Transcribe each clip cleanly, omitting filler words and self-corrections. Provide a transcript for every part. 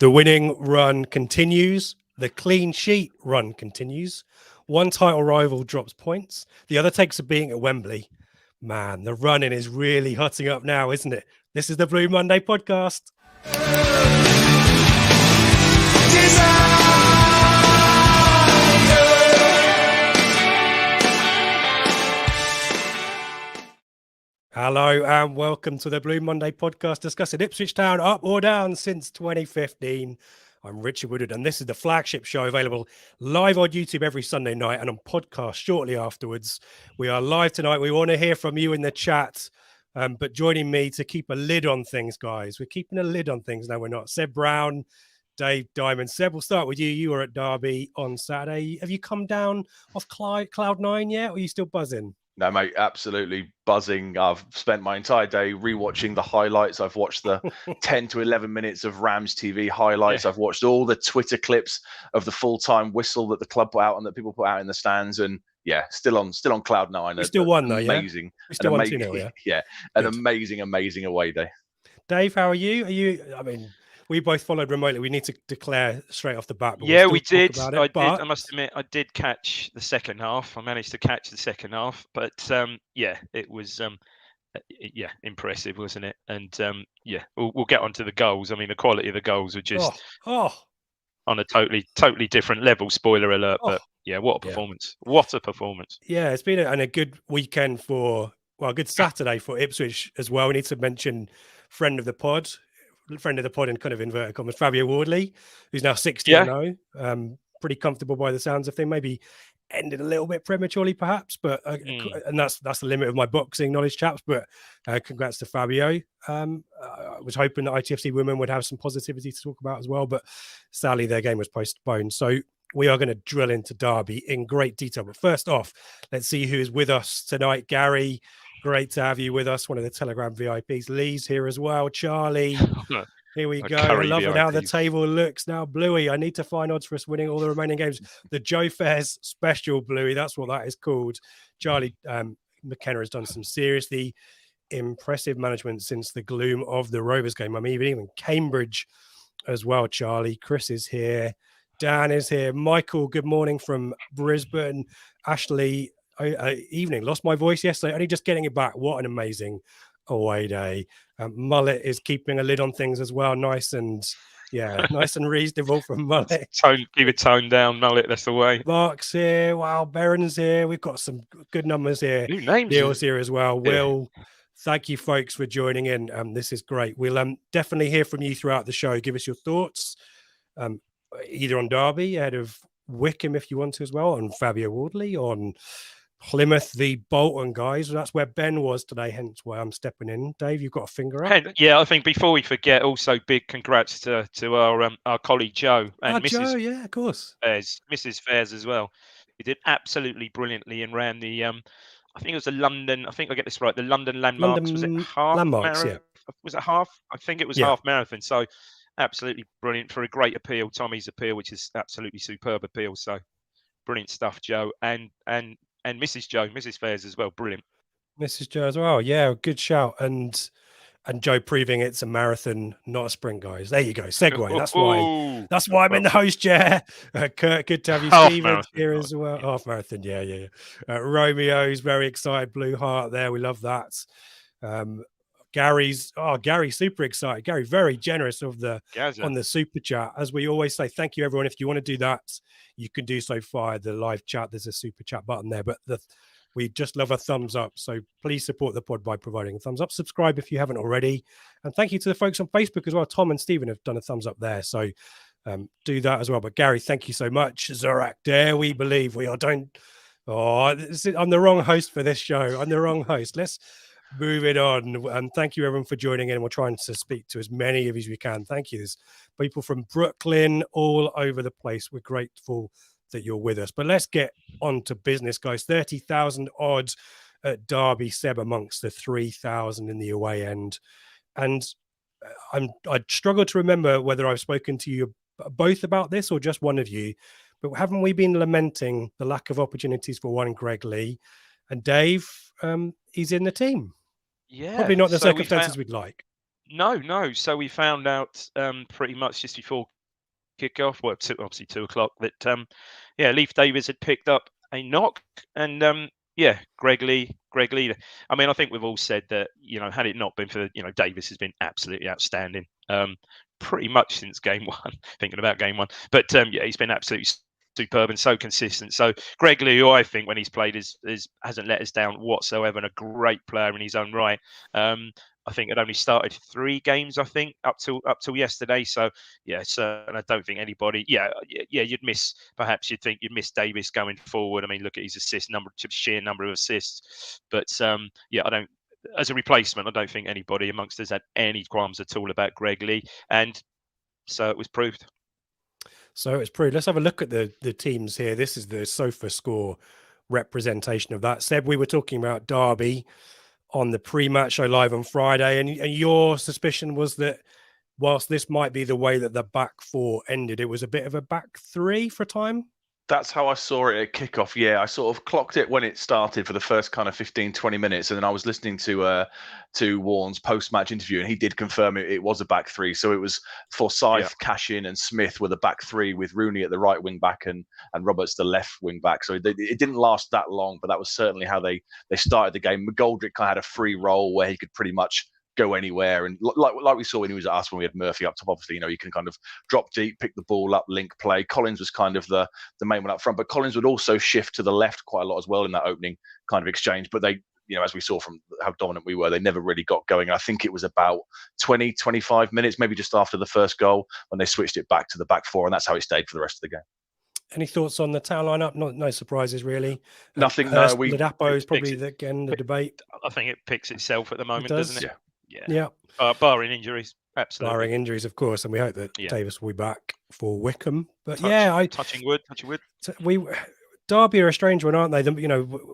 The winning run continues. The clean sheet run continues. One title rival drops points. The other takes a beating at Wembley. Man, the running is really hotting up now, isn't it? This is the Blue Monday podcast. Hello and welcome to the Blue Monday podcast discussing Ipswich Town up or down since 2015. I'm Richard Woodward and this is the Flagship show, available live on YouTube every Sunday night and on podcast shortly afterwards. We are live tonight. We want to hear from you in the chat, but joining me to keep a lid on things, guys. We're keeping a lid on things now. We're not. Seb Brown, Dave Diamond. Seb, we'll start with you. You were at Derby on Saturday. Have you come down off Cloud 9 yet, or are you still buzzing? No, mate, absolutely buzzing. I've spent my entire day rewatching the highlights. I've watched the 10 to 11 minutes of Rams TV highlights. Yeah. I've watched all the Twitter clips of the full-time whistle that the club put out and that people put out in the stands. And yeah, still on cloud nine. We still won though, amazing. Yeah? We still won 2-0, yeah? Yeah, an amazing away day. Dave, how are you? I mean, we both followed remotely. We need to declare straight off the bat. Yeah, we did. I must admit, I did catch the second half. I managed to catch the second half, but yeah, it was impressive, wasn't it? And yeah, we'll get onto the goals. I mean, the quality of the goals were just on a totally different level. Spoiler alert! But yeah, what a performance! Yeah. What a performance! Yeah, it's been a good weekend a good Saturday for Ipswich as well. We need to mention friend of the pod in kind of inverted commas, Fabio Wardley, who's now 60-0. Pretty comfortable by the sounds of things. Maybe ended a little bit prematurely, perhaps, but and that's the limit of my boxing knowledge, chaps. But congrats to Fabio. I was hoping that ITFC women would have some positivity to talk about as well, but sadly their game was postponed. So we are going to drill into Derby in great detail. But first off, let's see who is with us tonight. Gary, great to have you with us, one of the Telegram VIPs. Lee's here as well. Charlie, here we go. I love how the table looks now. Bluey, I need to find odds for us winning all the remaining games. The Joe Fairs special, Bluey, that's what that is called. Charlie McKenna has done some seriously impressive management since the gloom of the Rovers game. I mean, even Cambridge as well, Charlie. Chris is here. Dan is here. Michael, good morning from Brisbane. Ashley, evening. Lost my voice yesterday. Only just getting it back. What an amazing away day. Mullet is keeping a lid on things as well. Nice and reasonable from Mullet. Keep it toned down, Mullet. That's the way. Mark's here. Wow, Baron's here. We've got some good numbers here. New names. Neil's here as well. Yeah. Will, thank you, folks, for joining in. This is great. We'll definitely hear from you throughout the show. Give us your thoughts, either on Derby ahead of Wickham, if you want to as well, on Fabio Wardley, on Plymouth v Bolton, guys. That's where Ben was today, hence why I'm stepping in. Dave, you've got a finger up. Yeah, I think before we forget, also big congrats to our colleague Joe and Mrs. Joe, yeah, of course. Mrs. Fairs as well. He did absolutely brilliantly and ran the I think it was the London. I think I get this right. The London Landmarks. Was it half landmarks? Yeah. Was it half? I think it was half marathon. So absolutely brilliant for a great appeal. Tommy's appeal, which is absolutely superb appeal. So brilliant stuff, Joe, and Mrs. Joe, Mrs. Fairs as well. Brilliant. Mrs. Joe as well. Yeah, good shout. And Joe proving it's a marathon, not a sprint, guys. There you go. Segue. That's why I'm in the host chair. Kurt, good to have you. Stephen here as well. Half marathon. Yeah. Romeo's very excited. Blue heart there. We love that. Gary's super excited. Gary, very generous on the super chat. As we always say, thank you, everyone. If you want to do that, you can do so via the live chat. There's a super chat button there, but we just love a thumbs up. So please support the pod by providing a thumbs up. Subscribe if you haven't already. And thank you to the folks on Facebook as well. Tom and Stephen have done a thumbs up there. So do that as well. But Gary, thank you so much. Zorak, dare we believe we are I'm the wrong host for this show. I'm the wrong host. Let's move it on. And thank you, everyone, for joining in. We're trying to speak to as many of you as we can. Thank you. There's people from Brooklyn all over the place. We're grateful that you're with us. But let's get on to business, guys. 30,000 odds at Derby, Seb, amongst the 3,000 in the away end. And I struggle to remember whether I've spoken to you both about this or just one of you. But haven't we been lamenting the lack of opportunities for one Greg Lee? And Dave, he's in the team. Yeah. Probably not the circumstances we'd like. No. So we found out pretty much just before kickoff, well, obviously 2 o'clock, that Leif Davis had picked up a knock, and Greg Lee. I mean, I think we've all said that, had it not been for, Davis has been absolutely outstanding, pretty much since game one. Thinking about game one, but he's been absolutely superb and so consistent. So Greg Lee, who I think when he's played hasn't let us down whatsoever, and a great player in his own right. I think it only started 3 games, I think, up till yesterday. So and I don't think anybody. You'd think you'd miss Davis going forward. I mean, look at his sheer number of assists. But I don't. As a replacement, I don't think anybody amongst us had any qualms at all about Greg Lee, and so it was proved. So it's proved. Let's have a look at the teams here. This is the Sofa Score representation of that. Seb, we were talking about Derby on the pre-match show live on Friday, and your suspicion was that whilst this might be the way that the back 4 ended, it was a bit of a back 3 for a time. That's how I saw it at kickoff. Yeah, I sort of clocked it when it started for the first kind of 15, 20 minutes. And then I was listening to Warren's post-match interview, and he did confirm it was a back 3. So it was Forsyth, Cashin and Smith were the back 3, with Rooney at the right wing back and Roberts the left wing back. So it didn't last that long, but that was certainly how they started the game. McGoldrick kind of had a free role where he could pretty much go anywhere, and like we saw when he was at us when we had Murphy up top. Obviously, you can kind of drop deep, pick the ball up, link play. Collins was kind of the main one up front, but Collins would also shift to the left quite a lot as well in that opening kind of exchange. But they, as we saw from how dominant we were, they never really got going. And I think it was about 20, 25 minutes, maybe just after the first goal, when they switched it back to the back 4, and that's how it stayed for the rest of the game. Any thoughts on the Town lineup? No surprises really. Nothing. Ladapo is probably the debate. I think it picks itself at the moment, doesn't it? Yeah. Barring injuries, absolutely. Barring injuries, of course, and we hope that Davis will be back for Wickham. But touching wood. Derby are a strange one, aren't they?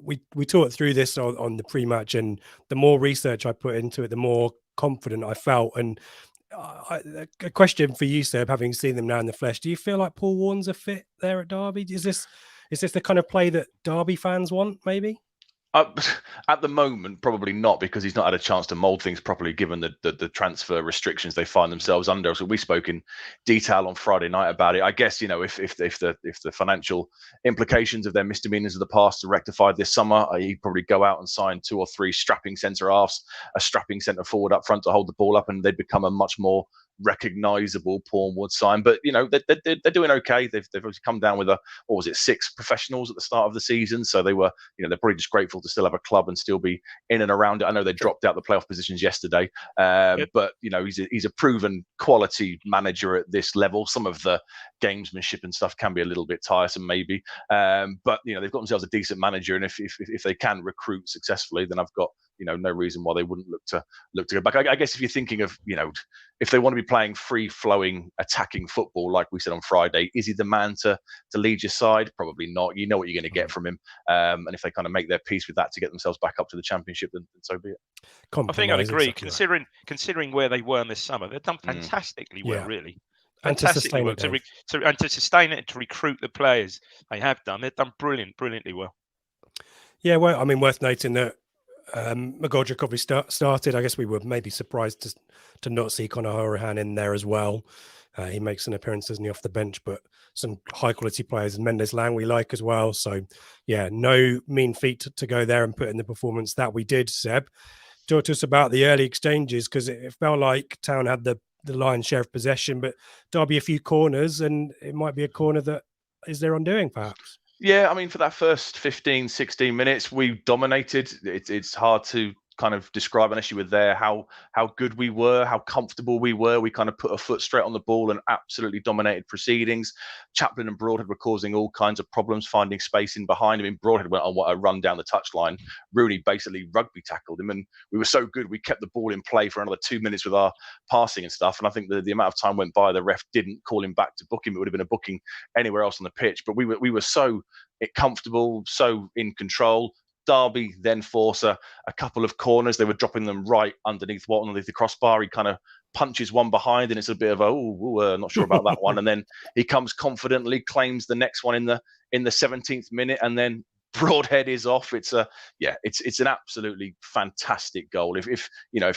We talked through this on the pre-match, and the more research I put into it, the more confident I felt. And a question for you, Seb, having seen them now in the flesh, do you feel like Paul Warren's a fit there at Derby? Is this the kind of play that Derby fans want, maybe? At the moment, probably not, because he's not had a chance to mould things properly, given the transfer restrictions they find themselves under. So we spoke in detail on Friday night about it. I guess if the financial implications of their misdemeanors of the past are rectified this summer, he'd probably go out and sign 2 or 3 strapping centre halves, a strapping centre forward up front to hold the ball up, and they'd become a much more recognisable Paul Wood sign. But they're doing okay. They've obviously come down with 6 professionals at the start of the season, so they were they're probably just grateful to still have a club and still be in and around it. I know they dropped out the playoff positions yesterday, but he's a proven quality manager at this level. Some of the gamesmanship and stuff can be a little bit tiresome, maybe, but they've got themselves a decent manager, and if they can recruit successfully, then I've got no reason why they wouldn't look to go back. I guess if you're thinking of if they want to be playing free-flowing, attacking football, like we said on Friday, is he the man to lead your side? Probably not. You know what you're going to get from him, and if they kind of make their peace with that to get themselves back up to the Championship, then so be it. I think I'd agree. Considering where they were in this summer, they've done fantastically well, really. Fantastically well to sustain it and to recruit the players they have done. They've done brilliantly well. Yeah, well, I mean, worth noting that McGoldrick obviously started. I guess we were maybe surprised to not see Conor Horahan in there as well. He makes an appearance, doesn't he, off the bench, but some high quality players, and Mendes Lang we like as well. So yeah, no mean feat to go there and put in the performance that we did. Seb, talk to us about the early exchanges, because it felt like Town had the lion's share of possession, but Derby a few corners, and it might be a corner that is their undoing, perhaps. Yeah, I mean, for that first 15, 16 minutes, we dominated. It's hard to kind of describe, unless you were there, how good we were, how comfortable we were. We kind of put a foot straight on the ball and absolutely dominated proceedings. Chaplin and Broadhead were causing all kinds of problems, finding space in behind him. I mean, Broadhead went on a run down the touchline. Rooney basically rugby tackled him, and we were so good, we kept the ball in play for another 2 minutes with our passing and stuff. And I think the amount of time went by, the ref didn't call him back to book him. It would have been a booking anywhere else on the pitch. But we were so comfortable, so in control. Derby then force a couple of corners. They were dropping them right underneath the crossbar. He kind of punches one behind, and it's a bit of not sure about that one. And then he comes confidently, claims the next one in the 17th minute, and then Broadhead is off. It's an absolutely fantastic goal. If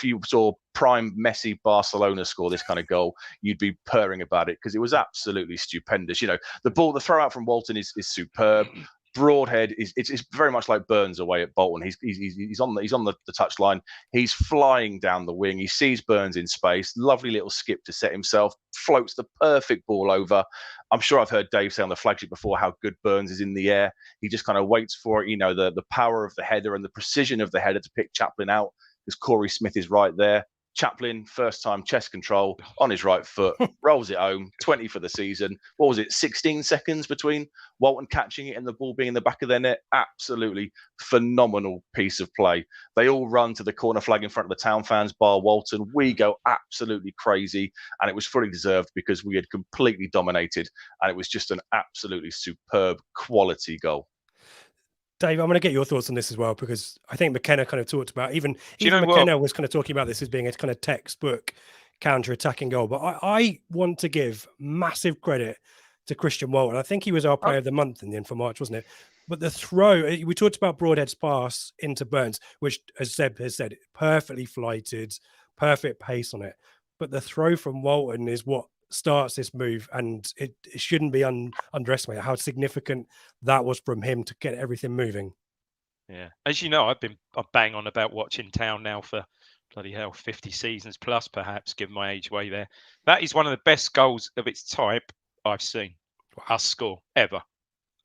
you saw prime Messi Barcelona score this kind of goal, you'd be purring about it, because it was absolutely stupendous. The throw out from Walton is superb. Broadhead it's very much like Burns away at Bolton. He's on the touchline. He's flying down the wing. He sees Burns in space. Lovely little skip to set himself. Floats the perfect ball over. I'm sure I've heard Dave say on the Flagship before how good Burns is in the air. He just kind of waits for it. The power of the header and the precision of the header to pick Chaplin out, because Corey Smith is right there. Chaplin, first time chest control on his right foot, rolls it home, 20 for the season. What was it, 16 seconds between Walton catching it and the ball being in the back of their net? Absolutely phenomenal piece of play. They all run to the corner flag in front of the Town fans, bar Walton. We go absolutely crazy, and it was fully deserved because we had completely dominated, and it was just an absolutely superb quality goal. Dave, I'm going to get your thoughts on this as well, because I think McKenna kind of talked about, even McKenna was kind of talking about this as being a kind of textbook counter-attacking goal. But I want to give massive credit to Christian Walton. I think he was our player of the month in the end for March, wasn't it? But the throw, we talked about Broadhead's pass into Burns, which, as Seb has said, perfectly flighted, perfect pace on it. But the throw from Walton is what starts this move, and it shouldn't be underestimated how significant that was from him to get everything moving. Yeah, as you know, I'm bang on about watching Town now for bloody hell 50 seasons plus, perhaps, given my age way there. That is one of the best goals of its type I've seen us score ever.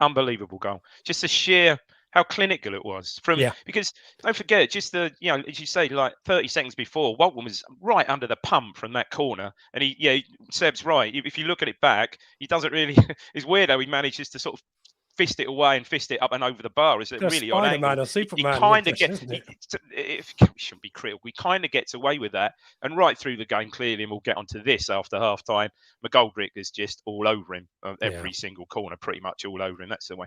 Unbelievable goal. Just the sheer how clinical it was because don't forget, just as you say, like 30 seconds before, Walton was right under the pump from that corner, and Seb's right. If you look at it back, he doesn't really. It's weird how he manages to sort of fist it away and fist it up and over the bar. Is it really on angle? Or Superman? He kind of gets. It shouldn't be critical. He kind of gets away with that, and right through the game, clearly, and we'll get onto this after half time. McGoldrick is just all over him, every single corner, pretty much all over him. That's the way.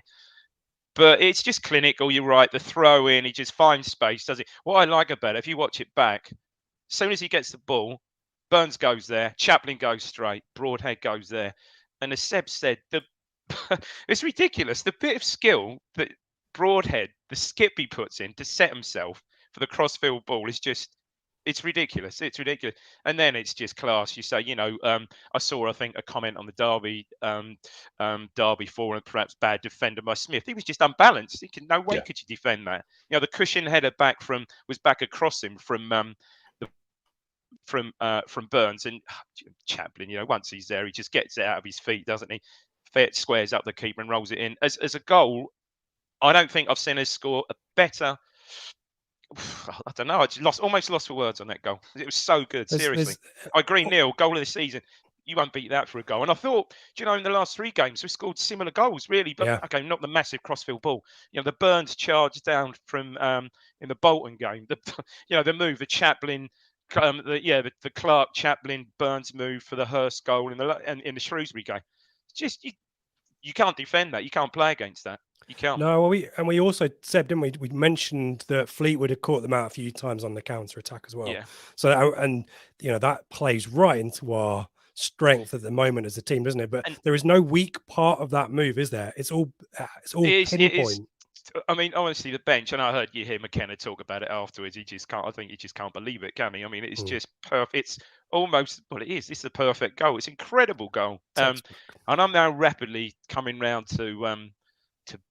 But it's just clinical. You're right. The throw in, he just finds space, does it? What I like about it, if you watch it back, as soon as he gets the ball, Burns goes there, Chaplin goes straight, Broadhead goes there, and as Seb said, it's ridiculous. The bit of skill that Broadhead, the skip he puts in to set himself for the crossfield ball is just, it's ridiculous. It's ridiculous. And then it's just class. You say, I saw, I think, a comment on the Derby forum, perhaps bad defender by Smith. He was just unbalanced. No way could you defend that. The cushion header was back across him from Burns, and Chaplin. Once he's there, he just gets it out of his feet, doesn't he? Squares up the keeper and rolls it in. As a goal, I don't think I've seen us score a better. I don't know. I just almost lost for words on that goal. It was so good. Seriously, I agree, Neil. Goal of the season. You won't beat that for a goal. And I thought, in the last 3 games, we scored similar goals, really. But okay, not the massive crossfield ball. The Burns charge down from in the Bolton game. The move, the Chaplin. The Clark Chaplin Burns move for the Hurst goal in the Shrewsbury game. Just you can't defend that. You can't play against that. You can't. No, we also said, didn't we? We mentioned that Fleetwood had caught them out a few times on the counter attack as well. Yeah. So that plays right into our strength at the moment as a team, doesn't it? But there is no weak part of that move, is there? It's all pinpoint. I mean, honestly, the bench, and I heard you hear McKenna talk about it afterwards. I think he just can't believe it, can he? I mean, it's just perfect. It's almost, it is. It's a perfect goal. It's an incredible goal. And I'm now rapidly coming round to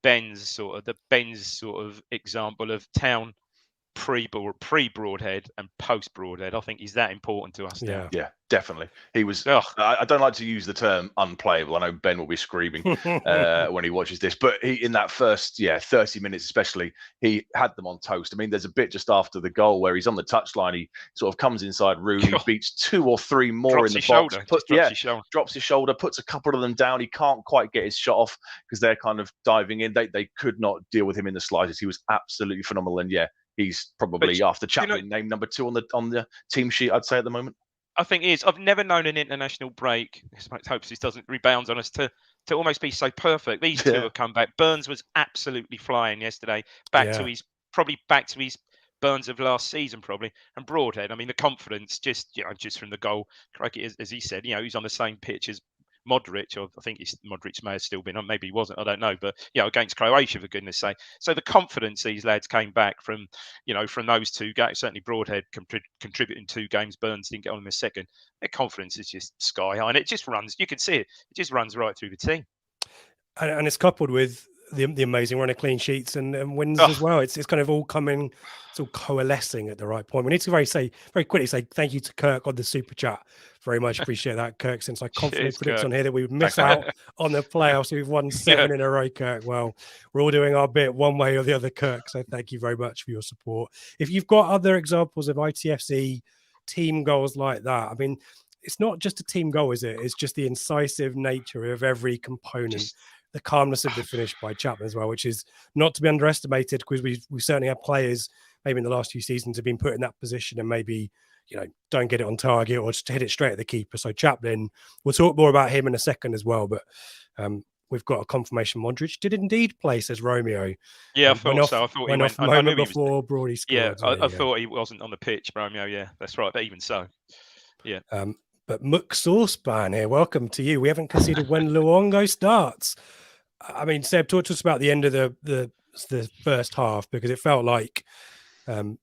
Ben's sort of example of Town pre-Broadhead and post-Broadhead. I think he's that important to us now. Yeah, definitely. He was. I don't like to use the term unplayable. I know Ben will be screaming when he watches this, but he, in that first 30 minutes especially, he had them on toast. I mean, there's a bit just after the goal where he's on the touchline. He sort of comes inside Rooney, beats 2 or 3 more in the box. Drops his shoulder, puts a couple of them down. He can't quite get his shot off because they're kind of diving in. They could not deal with him in the slightest. He was absolutely phenomenal, and he's probably, after Chaplin, named number 2 on the team sheet, I'd say, at the moment. I think he is. I've never known an international break, I hope this doesn't rebound on us, to almost be so perfect. These 2 have come back. Burns was absolutely flying yesterday, back to his Burns of last season, probably. And Broadhead, I mean, the confidence, just from the goal, as he said, he's on the same pitch as Modric, or I think Modric may have still been on, maybe he wasn't, I don't know, but against Croatia, for goodness sake. So the confidence these lads came back from, from those 2 games, certainly Broadhead contributing 2 games, Burns didn't get on in the second. Their confidence is just sky high, and it just runs, you can see it just runs right through the team. And it's coupled with the amazing run of clean sheets and wins as well. It's kind of all coming, it's all coalescing at the right point. We need to very quickly say thank you to Kirk on the super chat. Very much appreciate that, Kirk, since I confidently predict on here that we would miss out on the playoffs. We've won 7 in a row, Kirk. Well, we're all doing our bit one way or the other, Kirk. So thank you very much for your support. If you've got other examples of ITFC team goals like that, I mean, it's not just a team goal, is it? It's just the incisive nature of every component. The calmness of the finish by Chapman as well, which is not to be underestimated, because we certainly have players maybe in the last few seasons have been put in that position and maybe, don't get it on target or just hit it straight at the keeper. So Chaplin, we'll talk more about him in a second as well, but we've got a confirmation Modric did indeed play, says Romeo. Yeah, I thought so. I thought he went off a moment before Broady scored. Yeah, I thought he wasn't on the pitch, Romeo. Yeah, that's right. But even so, yeah. But Mook Saucepan here, welcome to you. We haven't conceded when Luongo starts. I mean, Seb, talk to us about the end of the first half, because it felt like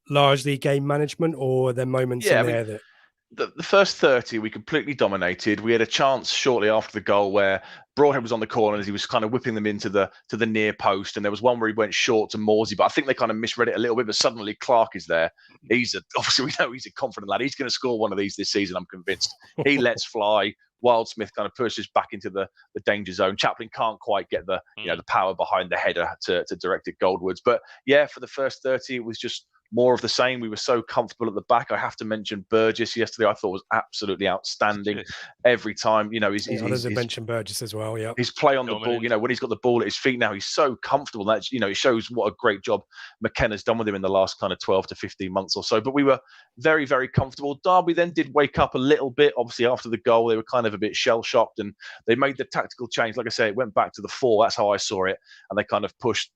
largely game management, or there moments in there that... The first 30 we completely dominated. We had a chance shortly after the goal where Broadhead was on the corner as he was kind of whipping them into the near post, and there was one where he went short to Morsey, but I think they kind of misread it a little bit. But suddenly Clark is there. Obviously we know he's a confident lad. He's going to score one of these this season, I'm convinced. He lets fly. Wildsmith kind of pushes back into the danger zone. Chaplin can't quite get the the power behind the header to direct it goalwards. But yeah, for the first 30 it was just more of the same. We were so comfortable at the back. I have to mention Burgess yesterday. I thought was absolutely outstanding. Every time, he's mentioned Burgess as well. Yeah, his play on the ball. When he's got the ball at his feet now, he's so comfortable. That it shows what a great job McKenna's done with him in the last kind of 12 to 15 months or so. But we were very, very comfortable. Derby then did wake up a little bit. Obviously, after the goal, they were kind of a bit shell shocked, and they made the tactical change. Like I say, it went back to the 4. That's how I saw it, and they kind of pushed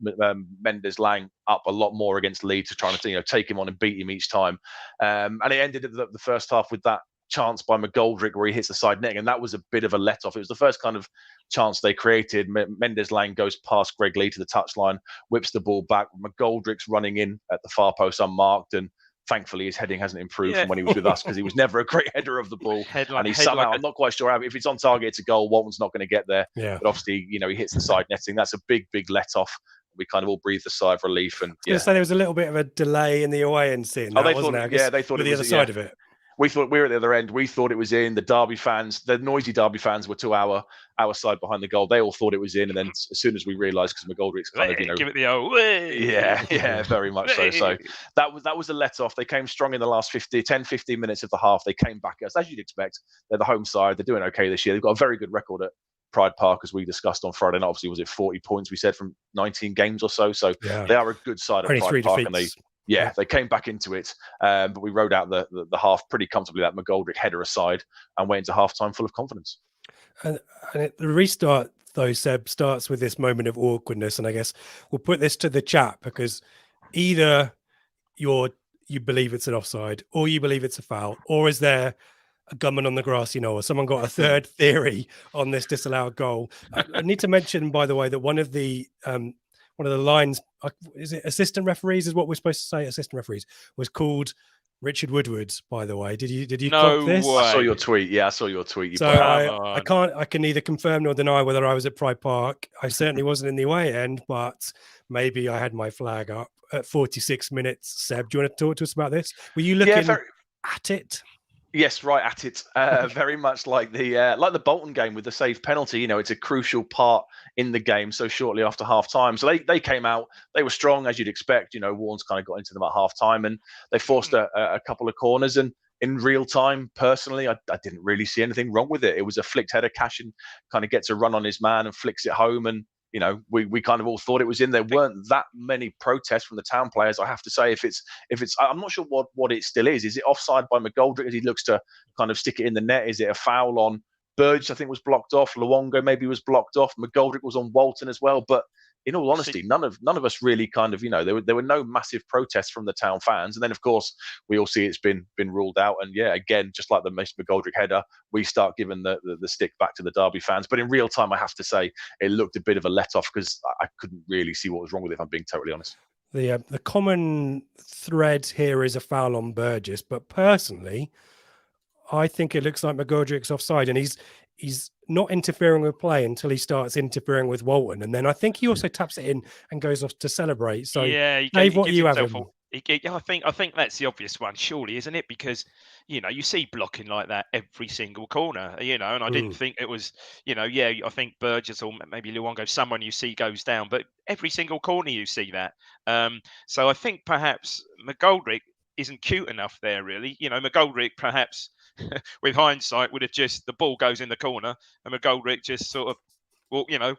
Mendes Lang up a lot more against Leeds to try to take him on and beat him each time. And it ended the first half with that chance by McGoldrick where he hits the side netting, and that was a bit of a let-off. It was the first kind of chance they created. Mendes Lang goes past Greg Lee to the touchline, whips the ball back. McGoldrick's running in at the far post unmarked, and thankfully his heading hasn't improved from when he was with us, because he was never a great header of the ball. I'm not quite sure if it's on target, it's a goal. Walton's not going to get there. Yeah. But obviously, he hits the side netting. That's a big let-off. We kind of all breathed a sigh of relief. And so there was a little bit of a delay in the away end scene. They thought it was the other side of it. We thought we were at the other end. We thought it was in. The Derby fans, the noisy Derby fans, were to our side behind the goal. They all thought it was in, and then as soon as we realised, because McGoldrick's kind of give it the old way. Yeah, very much so. So that was a let off. They came strong in the last 10, 15 minutes of the half. They came back as you'd expect. They're the home side. They're doing okay this year. They've got a very good record at Pride Park, as we discussed on Friday night. Obviously, was it 40 points we said from 19 games or so? So they are a good side at Pride Park, and they came back into it. But we rode out the half pretty comfortably. That McGoldrick header aside, and went into half time full of confidence. And the restart, though, Seb, starts with this moment of awkwardness, and I guess we'll put this to the chat, because either you believe it's an offside, or you believe it's a foul, or is there a gunman on the grassy knoll, or someone got a third theory on this disallowed goal? I need to mention, by the way, that one of the lines, is it assistant referees, is what we're supposed to say, assistant referees, was called Richard Woodward, by the way. Did you clock this? I saw your tweet. Yeah, I saw your tweet. So I can neither confirm nor deny whether I was at Pride Park. I certainly wasn't in the away end, but maybe I had my flag up at 46 minutes. Seb, do you want to talk to us about this? Were you looking at it? Yes, right at it. Very much like the Bolton game with the saved penalty. It's a crucial part in the game. So shortly after half time, so they came out. They were strong, as you'd expect. Warnes kind of got into them at half time, and they forced a couple of corners. And in real time, personally, I didn't really see anything wrong with it. It was a flicked header. Cashin kind of gets a run on his man and flicks it home, and we kind of all thought it was in. There weren't that many protests from the Town players, I have to say. If it's, I'm not sure what it still is. Is it offside by McGoldrick as he looks to kind of stick it in the net? Is it a foul on Burgess? I think was blocked off. Luongo maybe was blocked off. McGoldrick was on Walton as well. But in all honesty, none of us really kind of, there were no massive protests from the Town fans. And then, of course, we all see it's been ruled out. And yeah, again, just like the Mason McGoldrick header, we start giving the stick back to the Derby fans. But in real time, I have to say, it looked a bit of a let-off because I couldn't really see what was wrong with it, if I'm being totally honest. The common thread here is a foul on Burgess, but personally, I think it looks like McGoldrick's offside, and he's not interfering with play until he starts interfering with Walton, and then I think he also taps it in and goes off to celebrate. So yeah, Dave, what you have him? I think that's the obvious one, surely, isn't it? Because you see blocking like that every single corner, and I didn't think it was, I think Burgess or maybe Luongo, someone you see goes down, but every single corner you see that. So I think perhaps McGoldrick isn't cute enough there, really. McGoldrick perhaps, with hindsight, would have just, the ball goes in the corner and McGoldrick just sort of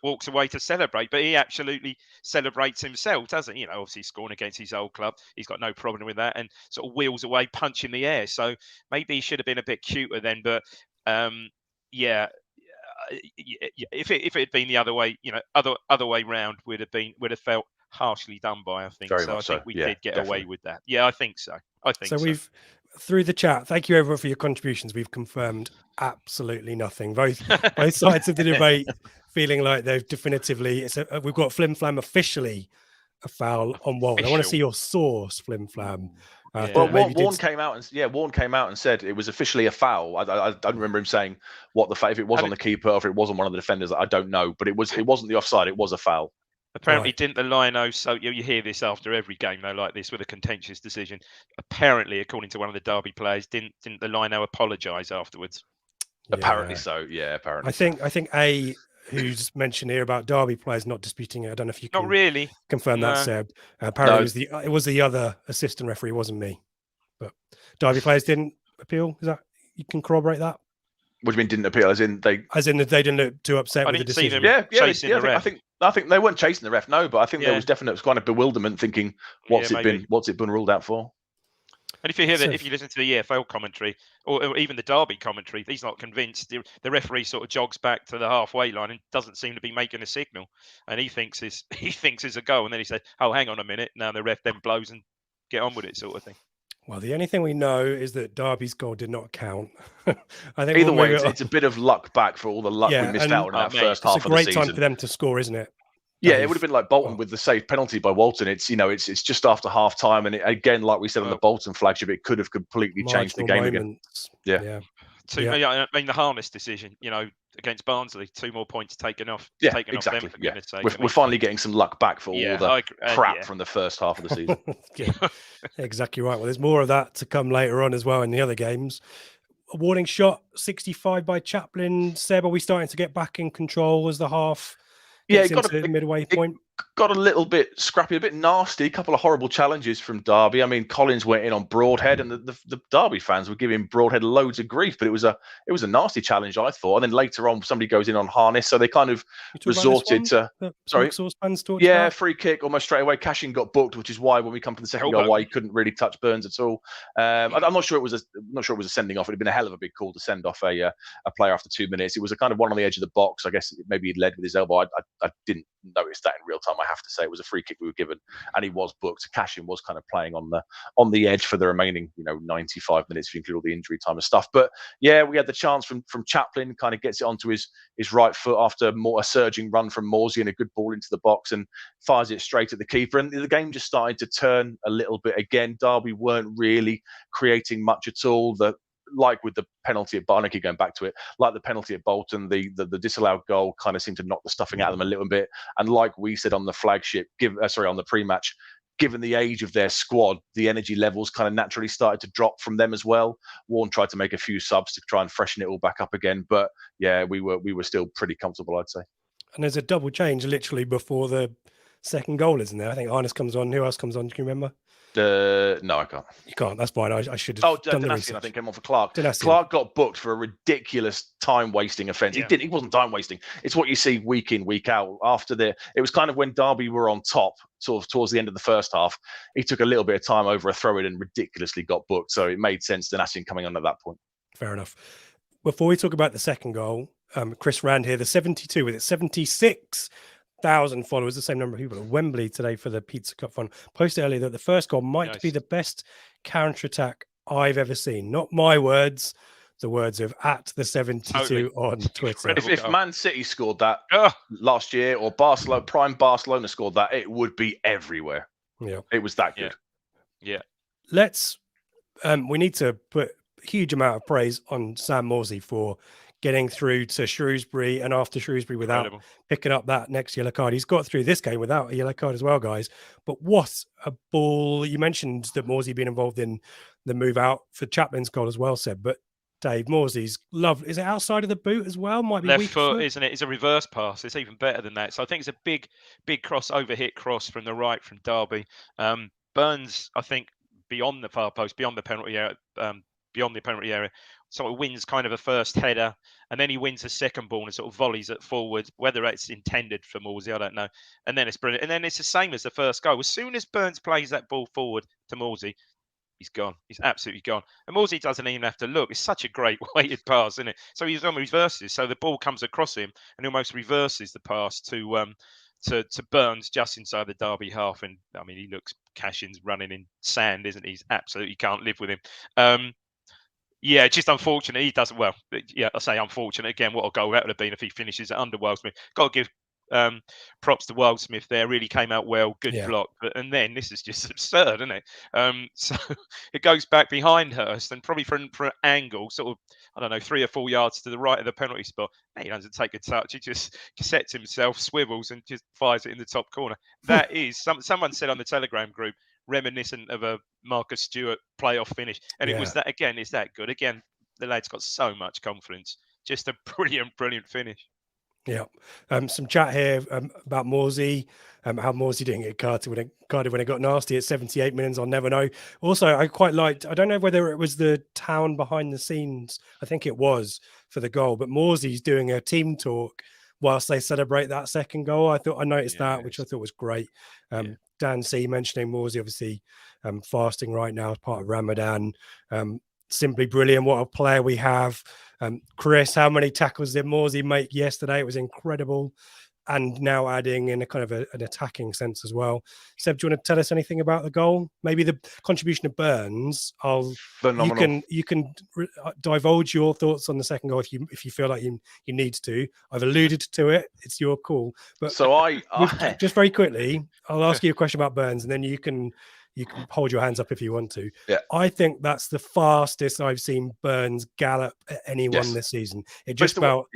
walks away to celebrate, but he absolutely celebrates himself, doesn't he? Obviously scoring against his old club, he's got no problem with that, and sort of wheels away, punch in the air. So maybe he should have been a bit cuter then. But if it had been the other way, other way round, would have felt harshly done by, I think. Very so. I much think so. we did get definitely away with that. Yeah, I think so. So we've, through the chat, thank you everyone for your contributions. We've confirmed absolutely nothing. Both sides of the debate feeling like they've definitively, we've got Flim Flam officially a foul on Walton. I want to see your source, Flim Flam. Well, Warren came out and said it was officially a foul. I don't remember him saying what the if it was on the keeper or if it was on one of the defenders. I don't know, but it wasn't the offside. It was a foul. Apparently, didn't the lino? So you hear this after every game, though, like this, with a contentious decision. Apparently, according to one of the Derby players, didn't the lino apologise afterwards? Yeah. Apparently so. Yeah, apparently. I think who's mentioned here about Derby players not disputing it. I don't know if you can not really confirm that, Seb. Apparently, it was the other assistant referee. It wasn't me. But Derby players didn't appeal. Is that, you can corroborate that? What do you mean didn't appeal? As in they didn't look too upset with the decision. I think they weren't chasing the ref. No, but I think there was definite kind of bewilderment, thinking what's it been ruled out for? And if you hear that, if you listen to the EFL commentary or even the Derby commentary, he's not convinced. The referee sort of jogs back to the halfway line and doesn't seem to be making a signal, and he thinks it's a goal, and then he says, "Oh, hang on a minute." Now the ref then blows and get on with it, sort of thing. Well, the only thing we know is that Derby's goal did not count. I think either way, it's a bit of luck back for all the luck we missed out on that first half of the season. It's a great time for them to score, isn't it? Yeah, it would have been like Bolton with the saved penalty by Walton. It's it's just after half time, and again, like we said on the Bolton flagship, it could have completely changed the game again. Yeah. I mean, the harness decision, against Barnsley, 2 more points taken off. Yeah, exactly. Off them, we're finally getting some luck back for all the crap from the first half of the season. Exactly right. Well, there's more of that to come later on as well in the other games. A warning shot, 65 by Chaplin. Seb, are we starting to get back in control as the half gets into the midway point? Got a little bit scrappy, a bit nasty. A couple of horrible challenges from Derby. I mean, Collins went in on Broadhead, and the Derby fans were giving Broadhead loads of grief. But it was a nasty challenge, I thought. And then later on, somebody goes in on Harness, so they kind of resorted to free kick almost straight away. Cashin got booked, which is why when we come to the second goal, why he couldn't really touch Burns at all. I'm not sure it was a sending off. It'd been a hell of a big call to send off a player after 2 minutes. It was a kind of one on the edge of the box. I guess maybe he'd led with his elbow. I didn't notice that in real time. I have to say it was a free kick we were given, and he was booked. Cashin was kind of playing on the edge for the remaining 95 minutes if you include all the injury time and stuff. But yeah, we had the chance from Chaplin, kind of gets it onto his right foot after a surging run from Morsey and a good ball into the box, and fires it straight at the keeper. And the game just started to turn a little bit again. Derby weren't really creating much at all. Like with the penalty at Barney, going back to it, like the penalty at Bolton, the disallowed goal kind of seemed to knock the stuffing out of them a little bit. And like we said on the flagship, on the pre-match, given the age of their squad, the energy levels kind of naturally started to drop from them as well. Warren tried to make a few subs to try and freshen it all back up again, but yeah, we were still pretty comfortable, I'd say. And there's a double change literally before the second goal, isn't there? I think Harness comes on. Who else comes on? Can you remember? No, I can't. You can't. That's fine. I should have done the research. I think came on for Clark. Clark got booked for a ridiculous time-wasting offence. Yeah. He wasn't time-wasting. It's what you see week in, week out. It was kind of when Derby were on top, sort of towards the end of the first half. He took a little bit of time over a throw-in and ridiculously got booked. So it made sense Danassian coming on at that point. Fair enough. Before we talk about the second goal, Chris Rand here, the 72 with it, 76. 100,000 followers, the same number of people at Wembley today for the Pizza Cup final, posted earlier that the first goal might be the best counter-attack I've ever seen. Not my words, the words of @the72 on Twitter. If Man City scored that last year, or prime Barcelona scored that, it would be everywhere. Yeah, it was that good. Yeah. Let's we need to put a huge amount of praise on Sam Morsy for getting through to Shrewsbury, and after Shrewsbury without picking up that next yellow card. He's got through this game without a yellow card as well, guys. But what a ball. You mentioned that Morsy being involved in the move out for Chaplin's goal as well, Seb. But Dave, Morsy's lovely. Is it outside of the boot as well? Might be left foot, isn't it? It's a reverse pass. It's even better than that. So I think it's a big overhit cross from the right from Derby. Burns, I think, beyond the far post, beyond the penalty area, sort of wins kind of a first header, and then he wins a second ball and sort of volleys it forward. Whether it's intended for Morsy, I don't know. And then it's brilliant. And then it's the same as the first goal. As soon as Burns plays that ball forward to Morsy, he's gone. He's absolutely gone. And Morsy doesn't even have to look. It's such a great weighted pass, isn't it? So he's almost reverses. So the ball comes across him and almost reverses the pass to Burns just inside the Derby half. And I mean, he looks Cashin's running in sand, isn't he? He's absolutely can't live with him. Yeah, just unfortunate. He doesn't well. Yeah, I say unfortunate again. What a goal that would have been if he finishes it under Wildsmith. Got to give props to Wildsmith there. Really came out well. Good block. And then this is just absurd, isn't it? So it goes back behind Hurst and probably for an angle, sort of, I don't know, 3 or 4 yards to the right of the penalty spot. He doesn't take a touch. He just sets himself, swivels, and just fires it in the top corner. That is someone said on the Telegram group, reminiscent of a Marcus Stewart playoff finish, and it was that again. Is that good? Again, the lad's got so much confidence. Just a brilliant finish. Yeah. Some chat here about Morsy, how Morsy didn't get carded when it got nasty at 78 minutes. I'll never know. Also, I quite liked, I don't know whether it was the town behind the scenes. I think it was for the goal, but Morsy's doing a team talk whilst they celebrate that second goal. I noticed that, which I thought was great. Dan C mentioning Morsy, obviously fasting right now as part of Ramadan. Simply brilliant. What a player we have. Chris, how many tackles did Morsy make yesterday? It was incredible. And now adding in a kind of an attacking sense as well. Seb, do you want to tell us anything about the goal? Maybe the contribution of Burns. Phenomenal. You can divulge your thoughts on the second goal if you feel like you need to. I've alluded to it. It's your call. But so I just very quickly, I'll ask you a question about Burns, and then you can hold your hands up if you want to. Yeah. I think that's the fastest I've seen Burns gallop at anyone this season. It just about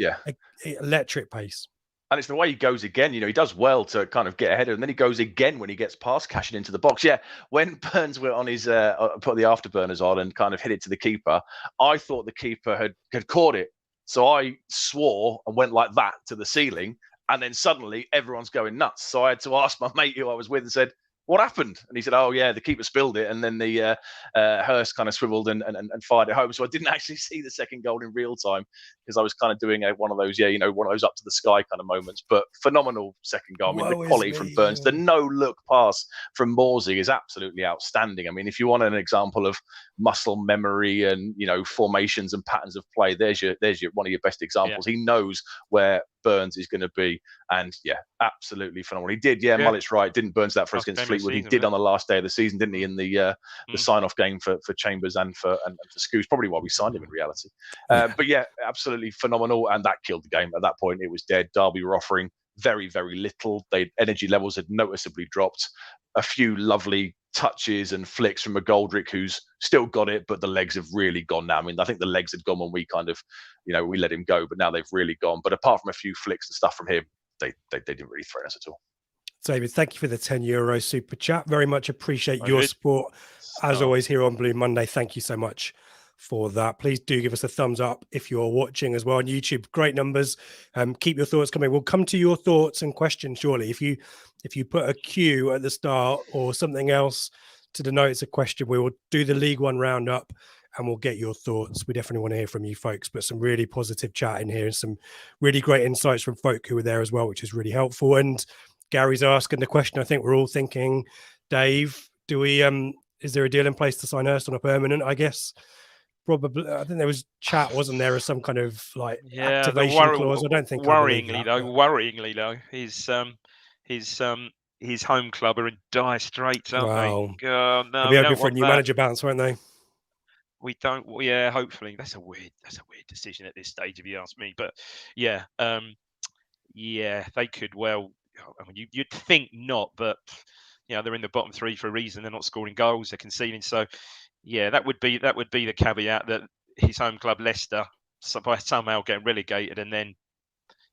electric pace. And it's the way he goes again. You know, he does well to kind of get ahead of him, and then he goes again when he gets past Cashin into the box. Yeah, when Burns were on his put the afterburners on and kind of hit it to the keeper, I thought the keeper had caught it. So I swore and went like that to the ceiling, and then suddenly everyone's going nuts. So I had to ask my mate who I was with and said, what happened? And he said, oh, yeah, the keeper spilled it. And then the Hurst kind of swiveled and fired it home. So I didn't actually see the second goal in real time because I was kind of doing one of those, one of those up to the sky kind of moments. But phenomenal second goal. I mean, the quality from Burns, the no-look pass from Morsy is absolutely outstanding. I mean, if you want an example of muscle memory and, formations and patterns of play, there's your one of your best examples. Yeah. He knows where Burns is going to be. And, absolutely phenomenal. He did, Mullet's right. Didn't Burns that for us against Fleetwood. He did on the last day of the season, didn't he, in the sign-off game for Chambers and for Scoos, probably why we signed him in reality. But, absolutely phenomenal, and that killed the game. At that point, it was dead. Derby were offering very, very little. Energy levels had noticeably dropped. A few lovely touches and flicks from McGoldrick, who's still got it, but the legs have really gone now. I mean, I think the legs had gone when we kind of, we let him go, but now they've really gone. But apart from a few flicks and stuff from him, they didn't really threaten us at all. David, thank you for the €10 super chat. Very much appreciate your support. As always, here on Blue Monday. Thank you so much for that. Please do give us a thumbs up if you're watching as well on YouTube. Great numbers. Keep your thoughts coming. We'll come to your thoughts and questions shortly. If you put a Q at the start or something else to denote it's a question, we will do the League One roundup and we'll get your thoughts. We definitely want to hear from you folks, but some really positive chat in here and some really great insights from folk who were there as well, which is really helpful. And Gary's asking the question I think we're all thinking, Dave, do we is there a deal in place to sign Hurst on a permanent? I guess probably. I think there was chat, wasn't there, as some kind of activation clause? I don't think worryingly though, he's his home club are in dire straits, aren't Wow. they? Oh, no, They'll we be don't hoping for a want new that. manager bounce, won't they? We don't. Yeah, hopefully. That's a weird decision at this stage, if you ask me. But yeah, yeah, they could well. I mean, you'd think not, but they're in the bottom three for a reason. They're not scoring goals; they're conceding. So, yeah, that would be the caveat, that his home club Leicester by somehow getting relegated, and then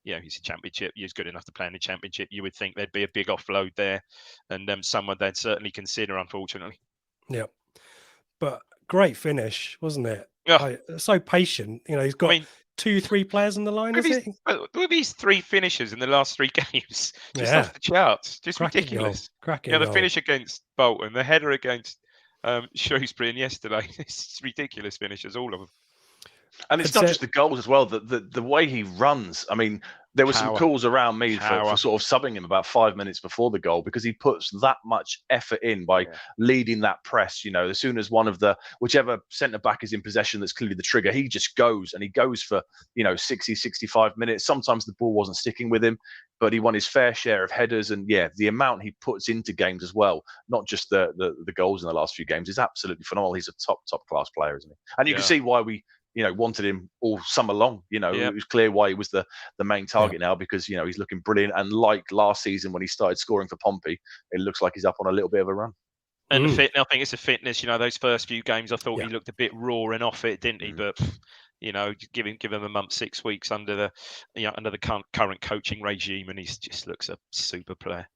he's a championship. He's good enough to play in the championship. You would think there'd be a big offload there, and someone they'd certainly consider. Unfortunately, yeah. But great finish, wasn't it? yeah. So patient. He's got 2-3 players on the line, is it? With these 3 finishes in the last 3 games, just Yeah. off the charts, just Cracking ridiculous. Goal. Cracking the goal. finish against Bolton, the header against Shrewsbury, and yesterday, it's ridiculous finishes, all of them. And it's not just the goals as well. The way he runs. I mean, there were some calls around me for sort of subbing him about 5 minutes before the goal, because he puts that much effort in by leading that press. As soon as whichever centre back is in possession, that's clearly the trigger, he just goes, and he goes for 60, 65 minutes. Sometimes the ball wasn't sticking with him, but he won his fair share of headers. And the amount he puts into games as well, not just the goals in the last few games, is absolutely phenomenal. He's a top class player, isn't he? And you can see why we wanted him all summer long. It was clear why he was the main target now, because he's looking brilliant. And like last season when he started scoring for Pompey, it looks like he's up on a little bit of a run. And I think it's the fitness. Those first few games, I thought he looked a bit raw and off it, didn't he? But give him a month, 6 weeks under the current coaching regime, and he just looks a super player.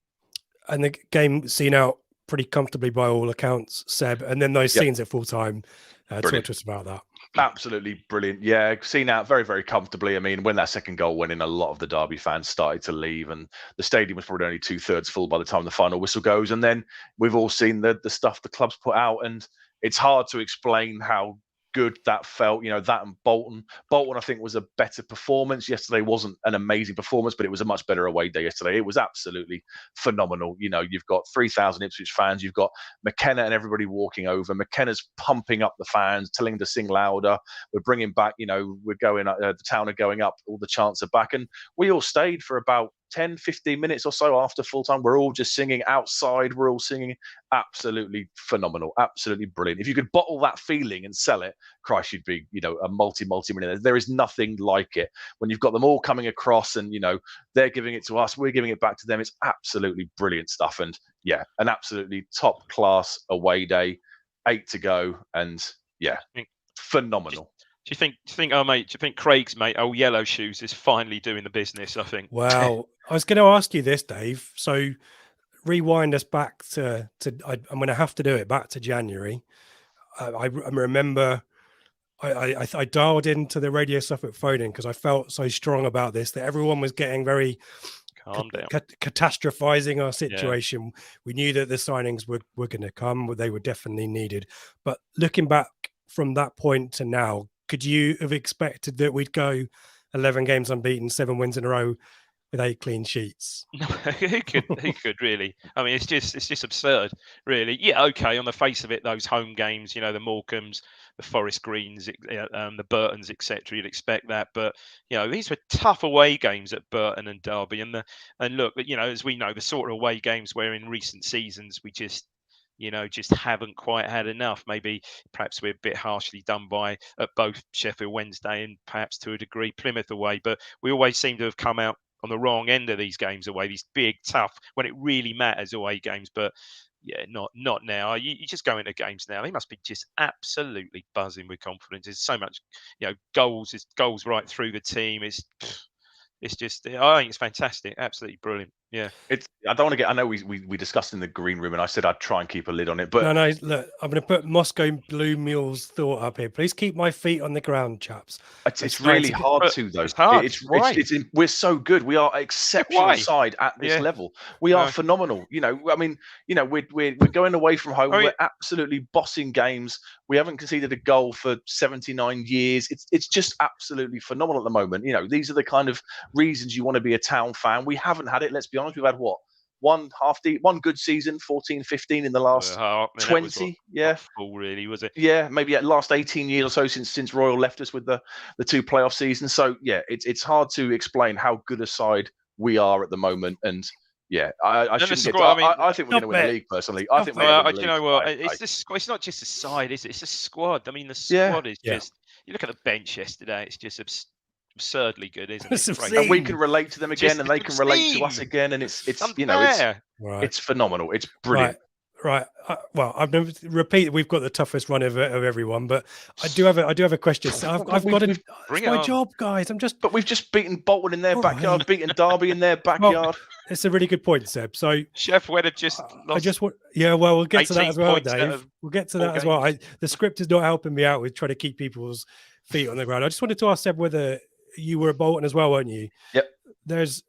And the game seen out pretty comfortably by all accounts, Seb. And then those scenes at full time. Talk to us about that. Absolutely brilliant. Yeah, seen out very, very comfortably. I mean, when that second goal went in, a lot of the Derby fans started to leave, and the stadium was probably only 2/3 full by the time the final whistle goes. And then we've all seen the stuff the club's put out, and it's hard to explain how good that felt. That and Bolton, I think, was a better performance. Yesterday wasn't an amazing performance, but it was a much better away day yesterday. It was absolutely phenomenal. You've got 3,000 Ipswich fans, you've got McKenna and everybody walking over. McKenna's pumping up the fans, telling them to sing louder. We're bringing back, we're going, the Town are going up, all the chants are back. And we all stayed for about 10, 15 minutes or so after full time. We're all just singing outside. We're all singing. Absolutely phenomenal. Absolutely brilliant. If you could bottle that feeling and sell it, Christ, you'd be, a multi-millionaire. There is nothing like it. When you've got them all coming across and, they're giving it to us, we're giving it back to them. It's absolutely brilliant stuff. And an absolutely top class away day, 8 to go. And phenomenal. Do you think Craig's mate, Yellow Shoes, is finally doing the business? I think. Well, I was going to ask you this, Dave. So rewind us back to I'm going to have to do it back to January. I remember I dialed into the Radio Suffolk phone-in because I felt so strong about this, that everyone was getting very catastrophizing our situation. We knew that the signings were going to come, they were definitely needed. But looking back from that point to now, could you have expected that we'd go 11 games unbeaten, 7 wins in a row with 8 clean sheets? No, who could really? I mean, it's just absurd, really. Yeah, okay. On the face of it, those home games, the Morecambes, the Forest Greens, the Burtons, etc. You'd expect that, but these were tough away games at Burton and Derby, and look, as we know, the sort of away games where in recent seasons we just haven't quite had enough. Maybe perhaps we're a bit harshly done by at both Sheffield Wednesday and perhaps to a degree Plymouth away, but we always seem to have come out on the wrong end of these games away, these big, tough, when it really matters away games. But not now. You just go into games now, they must be just absolutely buzzing with confidence. There's so much, goals right through the team. It's just, I think it's fantastic, absolutely brilliant. Yeah, I don't want to get. I know we discussed in the green room, and I said I'd try and keep a lid on it. But no, look, I'm going to put Moscow Blue Mule's thought up here. Please keep my feet on the ground, chaps. It's really hard to, though. It's hard. We're so good. We are exceptional side at this level. We are phenomenal. We're going away from home. We're absolutely bossing games. We haven't conceded a goal for 79 years. It's just absolutely phenomenal at the moment. These are the kind of reasons you want to be a Town fan. We haven't had it. Let's be honest. We've had one good season, 14-15 in the last 20. Full, really, was it? Yeah, maybe at last 18 years or so since Royal left us with the 2 playoff seasons. So it's hard to explain how good a side we are at the moment. And Yeah, I shouldn't get. Squad, I think we're going to win the league personally. I think we're going to win the league. You know what? It's not just a side, is it? It's a squad. I mean, the squad is just. You look at the bench yesterday; it's just absurdly good, isn't it? And we can relate to them again, and they can relate to us again, and it's you know it's phenomenal. It's brilliant. Right. Well, I've never repeated. We've got the toughest run of everyone, but I do have a question. So I've got to. It's my job, guys. But we've just beaten Bolton in their backyard, beaten Derby in their backyard. Well, it's a really good point, Seb. So Chef Wedder just lost. I just want. Yeah, well, we'll get to that as well, Dave. We'll get to that as well. The script is not helping me out with trying to keep people's feet on the ground. I just wanted to ask Seb whether you were at Bolton as well, weren't you? Yep. There's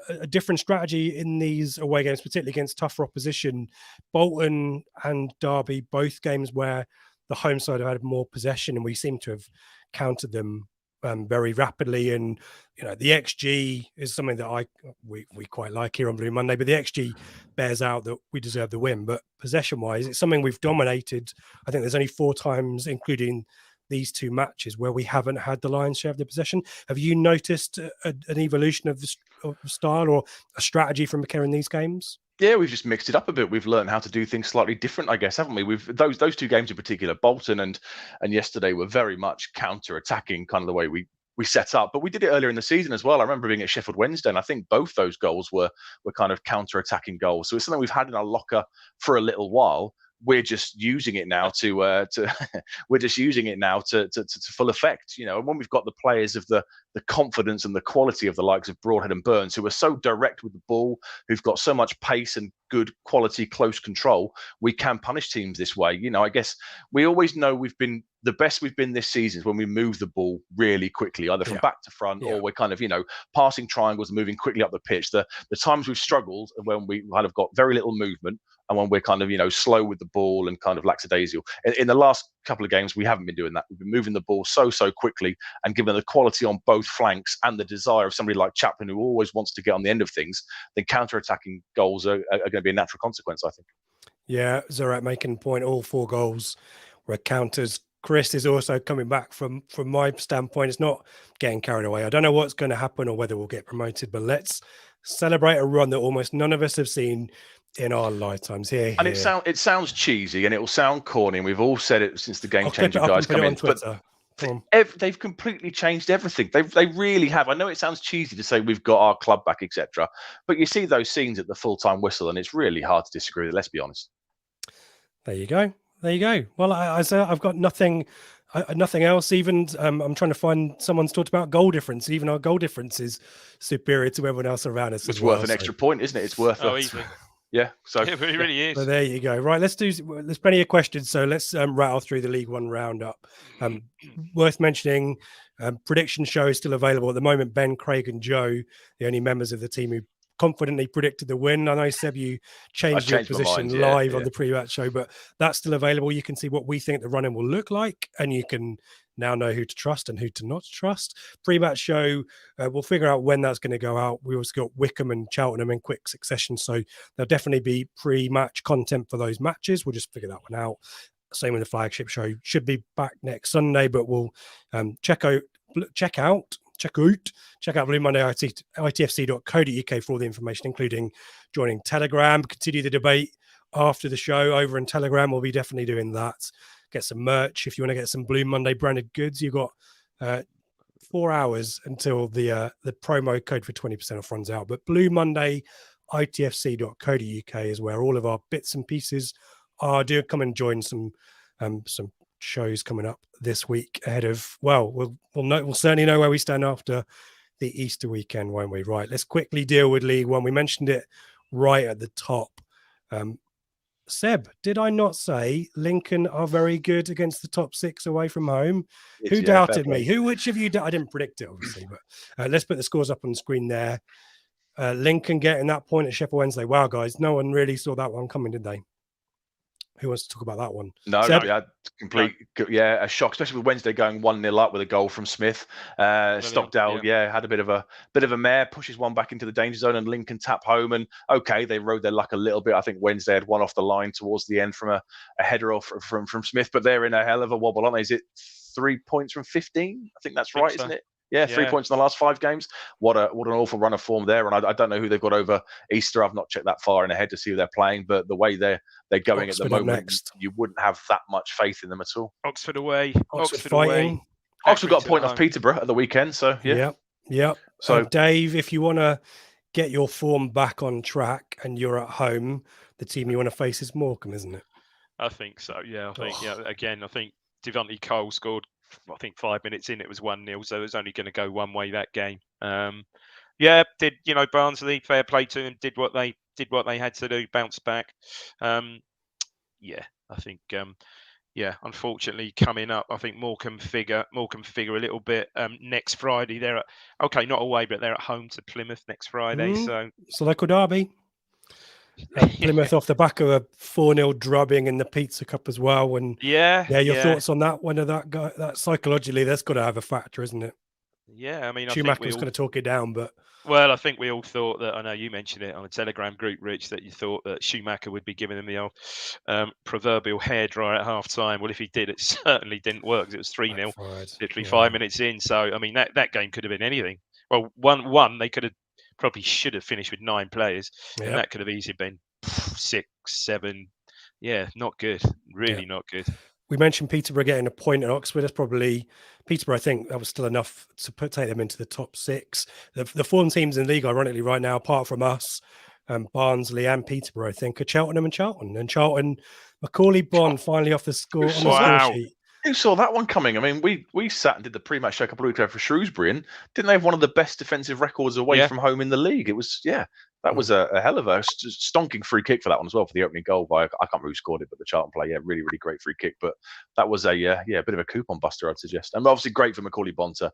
a different strategy in these away games, particularly against tougher opposition. Bolton and Derby, both games where the home side have had more possession, and we seem to have countered them very rapidly. And you know, the XG is something that we quite like here on Blue Monday, but the XG bears out that we deserve the win. But possession-wise, it's something we've dominated. I think there's only 4 times, including these 2 matches, where we haven't had the lion's share of the possession. Have you noticed an evolution of the style or a strategy from McKerr in these games? Yeah, we've just mixed it up a bit. We've learned how to do things slightly different, I guess, haven't we? We've those 2 games in particular, Bolton and yesterday, were very much counter-attacking, kind of the way we set up. But we did it earlier in the season as well. I remember being at Sheffield Wednesday, and I think both those goals were kind of counter-attacking goals. So it's something we've had in our locker for a little while. We're just using it now to we're just using it now to full effect, you know. And when we've got the players of the confidence and the quality of the likes of Broadhead and Burns, who are so direct with the ball, who've got so much pace and good quality close control, we can punish teams this way. You know, I guess we always know we've been the best we've been this season is when we move the ball really quickly, either from back to front or we're kind of, you know, passing triangles and moving quickly up the pitch. The times we've struggled are when we kind of got very little movement, and when we're kind of, you know, slow with the ball and kind of lackadaisical. In the last couple of games, we haven't been doing that. We've been moving the ball so quickly, and given the quality on both flanks and the desire of somebody like Chaplin, who always wants to get on the end of things, then counter-attacking goals are going to be a natural consequence, I think. Yeah, Zorat making point. All 4 goals were counters. Chris is also coming back from my standpoint. It's not getting carried away. I don't know what's going to happen or whether we'll get promoted, but let's celebrate a run that almost none of us have seen in our lifetimes here. And it sounds cheesy, and it will sound corny, and we've all said it since the game changer guys come in. But they've completely changed everything. They really have. I know it sounds cheesy to say we've got our club back, etc. But you see those scenes at the full-time whistle, and it's really hard to disagree with it, let's be honest. There you go. Well, I've got nothing else. Even I'm trying to find someone's talked about goal difference. Even our goal difference is superior to everyone else around us. It's worth an extra point, isn't it? It's worth easily. Yeah, so it really is. So there you go. Right, there's plenty of questions, so let's rattle through the League One roundup. Worth mentioning, prediction show is still available at the moment. Ben, Craig, and Joe, the only members of the team who confidently predicted the win. I know, Seb, you changed your position live on the pre-match show, but that's still available. You can see what we think the run-in will look like, and you can now know who to trust and who to not trust. Pre-match show, we'll figure out when that's going to go out. We also got Wickham and Cheltenham in quick succession, so there'll definitely be pre-match content for those matches. We'll just figure that one out. Same with the Flagship show. Should be back next Sunday, but we'll check out Blue Monday ITFC.co.uk for all the information, including joining Telegram. Continue the debate after the show over in Telegram. We'll be definitely doing that. Get some merch if you want to get some Blue Monday branded goods. You've got 4 hours until the promo code for 20% off runs out. But Blue Monday ITFC.co.uk is where all of our bits and pieces are. Do come and join some shows coming up this week ahead of, well, we'll certainly know where we stand after the Easter weekend, won't we? Right, let's quickly deal with League One. We mentioned it right at the top. Seb, did I not say Lincoln are very good against the top 6 away from home? Who doubted me? Which of you? I didn't predict it, obviously, but let's put the scores up on the screen there. Lincoln getting that point at Sheffield Wednesday. Wow, guys, no one really saw that one coming, did they? Who wants to talk about that one? No, a shock, especially with Wednesday going 1-0 up with a goal from Smith. Stockdale, had a bit of a mare, pushes one back into the danger zone, and Lincoln tap home. And okay, they rode their luck a little bit. I think Wednesday had one off the line towards the end from a header off from Smith, but they're in a hell of a wobble, aren't they? Is it 3 points from 15? I think that's right, isn't it? Yeah, 3 points in the last 5 games. What an awful run of form there. And I don't know who they've got over Easter. I've not checked that far in ahead to see who they're playing, but the way they're going Oxford at the moment, you wouldn't have that much faith in them at all. Oxford away. Oxford away. fighting. Oxford got a point off Peterborough at the weekend, so yeah. Yep. So Dave, if you want to get your form back on track and you're at home, the team you want to face is Morecambe, isn't it? I think so. Yeah, I think. Yeah, again, I think Devontae Cole scored. I think 5 minutes in, it was 1-0, so it was only going to go one way that game. Did Barnsley, fair play to them, did what they had to do, bounce back. I think. Unfortunately, coming up, I think Morecambe figure a little bit next Friday. They're not away, but they're at home to Plymouth next Friday. So local derby. Plymouth off the back of a 4-0 drubbing in the Pizza Cup as well. And your thoughts on that? When that psychologically, that's got to have a factor, isn't it? Yeah, I mean, Schumacher was going to talk it down, but I think we all thought that. I know you mentioned it on a Telegram group, Rich, that you thought that Schumacher would be giving them the old proverbial hairdryer at half time. Well, if he did, it certainly didn't work. It was 3-0, literally 5 minutes in. So, I mean, that game could have been anything. Well, one they could have probably should have finished with 9 players, and that could have easily been 6, 7. Yeah, not good. Really not good. We mentioned Peterborough getting a point at Oxford. That's probably Peterborough. I think that was still enough to take them into the top 6. The 4 teams in the league, ironically, right now, apart from us, Barnsley and Peterborough, I think, are Cheltenham and Charlton. And Charlton, Macaulay Bond finally off the score on the score sheet. Who saw that one coming? I mean, we sat and did the pre-match show a couple of weeks ago for Shrewsbury, and didn't they have one of the best defensive records away from home in the league? It was, that was a hell of a stonking free kick for that one as well, for the opening goal by, I can't remember who scored it, but the Charlton player, really, really great free kick. But that was a bit of a coupon buster, I'd suggest. And obviously great for Macaulay Bond to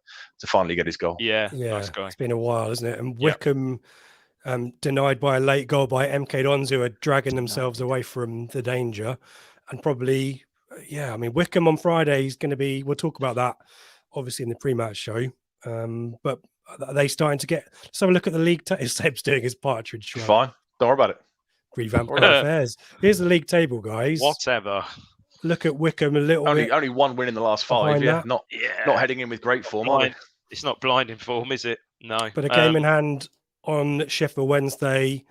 finally get his goal. Yeah, nice guy. It's been a while, isn't it? And Wickham denied by a late goal by MK Dons, who are dragging themselves away from the danger. And probably, I mean, Wickham on Friday is going to be, we'll talk about that obviously in the pre-match show. But are they starting to get, let's have a look at the league table. Seb's doing his partridge show. Fine, don't worry about it. Revamp affairs. Here's the league table, guys. Whatever. Look at Wickham a little bit. Only one win in the last 5. Not heading in with great form, are they? It's not blinding form, is it? No. But a game in hand on Sheffield Wednesday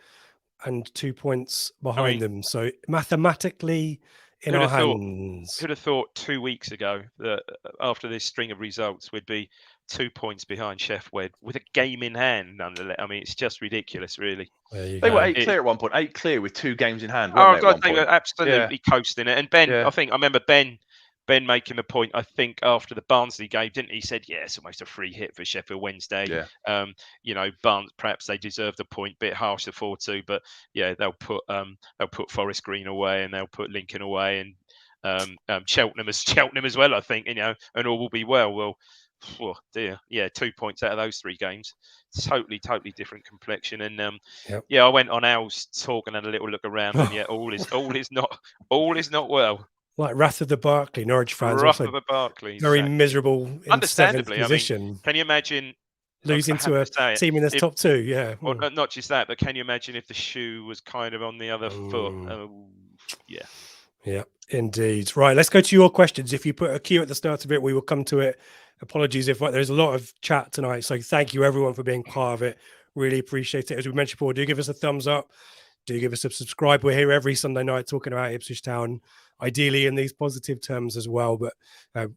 and 2 points behind them. So mathematically in our hands. Who'd have thought 2 weeks ago that after this string of results we'd be 2 points behind Sheffield with a game in hand nonetheless. I mean, it's just ridiculous, really. They were 8 clear at one point, 8 clear with 2 games in hand. They were absolutely coasting it. And Ben, I remember Ben making a point, I think, after the Barnsley game, didn't he? Said, it's almost a free hit for Sheffield Wednesday. Barnes, perhaps they deserved a point, bit harsh the 4-2, but they'll put Forest Green away and they'll put Lincoln away and Cheltenham as well, I think, and all will be well. Well, oh dear, 2 points out of those 3 games, totally different complexion. And I went on Al's talk and had a little look around, and all is not well. Like Wrath of the Barclay, Norwich fans. Wrath of the Barclay, very miserable in understandably 7th position. I mean, can you imagine losing to a team in this top 2? Yeah. Well, not just that, but can you imagine if the shoe was kind of on the other foot? Yeah, indeed. Right, let's go to your questions. If you put a cue at the start of it, we will come to it. Apologies if there's a lot of chat tonight. So thank you everyone for being part of it. Really appreciate it. As we mentioned before, do give us a thumbs up. Do give us a subscribe. We're here every Sunday night talking about Ipswich Town, ideally in these positive terms as well. But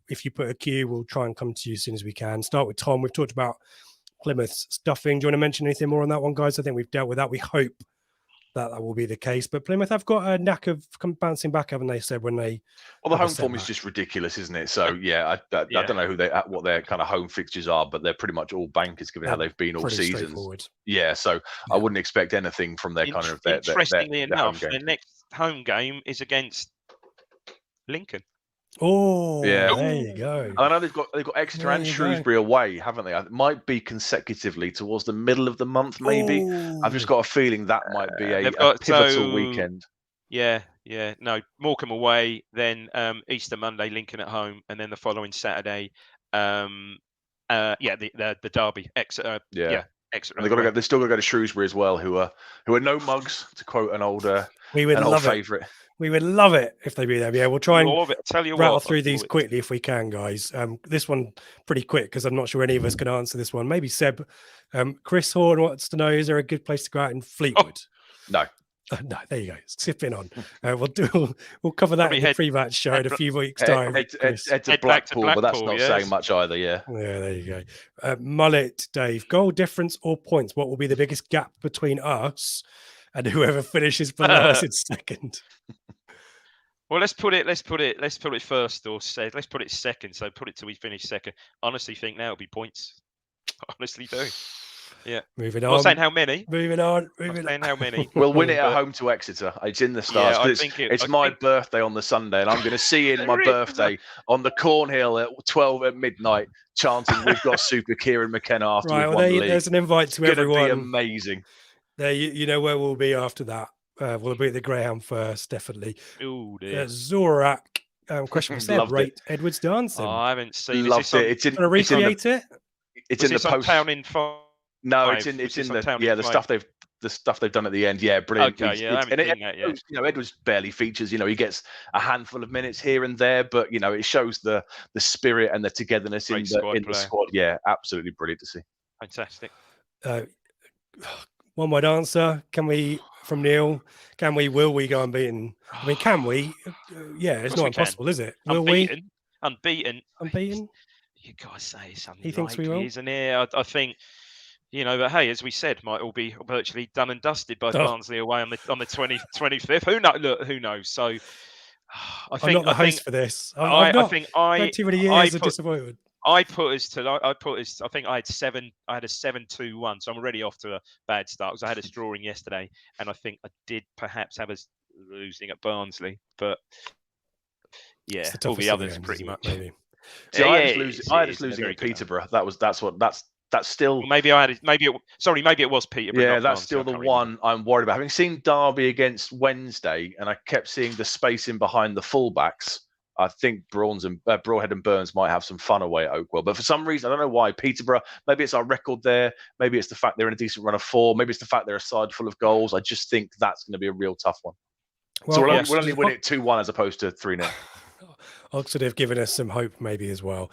if you put a cue, we'll try and come to you as soon as we can. Start with Tom. We've talked about Plymouth's stuffing. Do you want to mention anything more on that one, guys? I think we've dealt with that. We hope that will be the case. But Plymouth have got a knack of bouncing back, haven't they? Said when they. Well, the home form is just ridiculous, isn't it? So I don't know what their kind of home fixtures are, but they're pretty much all bankers given how they've been all seasons. So I wouldn't expect anything from their kind of their interestingly enough, their next home game is against Lincoln. Oh, there you go. I know they've got Exeter and Shrewsbury away, haven't they? It might be consecutively towards the middle of the month, maybe. I've just got a feeling that might be a pivotal weekend. No, Morecambe away, then Easter Monday, Lincoln at home, and then the following Saturday, the derby, Exeter. Exeter. And they've still got to go to Shrewsbury as well, who are no mugs, to quote an old favourite. We would love it if they beat them. Yeah, we'll try and rattle through these quickly if we can, guys. This one pretty quick because I'm not sure any of us can answer this one. Maybe Seb. Chris Horn wants to know: is there a good place to go out in Fleetwood? No. No, there you go. Skip in on. We'll cover that in the pre-match show in a few weeks' time. Head to Blackpool, but that's not saying much either. Yeah. Yeah, there you go. Mullet, Dave. Goal difference or points? What will be the biggest gap between us and whoever finishes below us in second? Well, let's put it first, or say let's put it second. So put it till we finish second. Honestly, think now it'll be points. Honestly, do. Yeah. Moving on. Not saying how many. Moving on. Saying how many. We'll win it at home to Exeter. It's in the stars. Yeah, it's my birthday on the Sunday, and I'm going to see in my birthday on the Cornhill at 12 at midnight, chanting, "We've got Super Kieran McKenna after we've won the league." There's an invite to everyone. It's going to be amazing. There, you know where we'll be after that. We'll be at the Greyhound first, definitely. Oh dear. Zorak. Question for Seb. Rate Edwards dancing. Oh, I haven't seen. Loved it. It's in. Recreate it. It's in the post. Town in 5. No, it's in the stuff they've done at the end. Yeah, brilliant. Okay, I haven't seen that yet. Edwards barely features. He gets a handful of minutes here and there, but it shows the spirit and the togetherness in the squad. Yeah, absolutely brilliant to see. Fantastic. One word answer. Can we, from Neil? Will we go unbeaten? I mean, can we? Yeah, it's not impossible, is it? Will we? Unbeaten. You guys say it's unlikely, he thinks we will, isn't it? I think. But hey, as we said, might all be virtually done and dusted by Barnsley away on the 25th. Who knows? So, I'm not the host for this. I think too many years of disappointment. I put us. I think I had 7. I had a 7-2-1, so I'm already off to a bad start because I had us drawing yesterday, and I think I did perhaps have us losing at Barnsley, but yeah, all the others pretty much. Maybe. See, I had us losing at Peterborough. That's still. Well, maybe it was Peterborough. Yeah, that's still the one I'm worried about. Having seen Derby against Wednesday, and I kept seeing the spacing behind the fullbacks. I think Broadhead and Burns might have some fun away at Oakwell, but for some reason I don't know why Peterborough. Maybe it's our record there. Maybe it's the fact they're in a decent run of form. Maybe it's the fact they're a side full of goals. I just think that's going to be a real tough one. Well, so we'll only win it 2-1 as opposed to 3-0. Oxford have given us some hope maybe as well.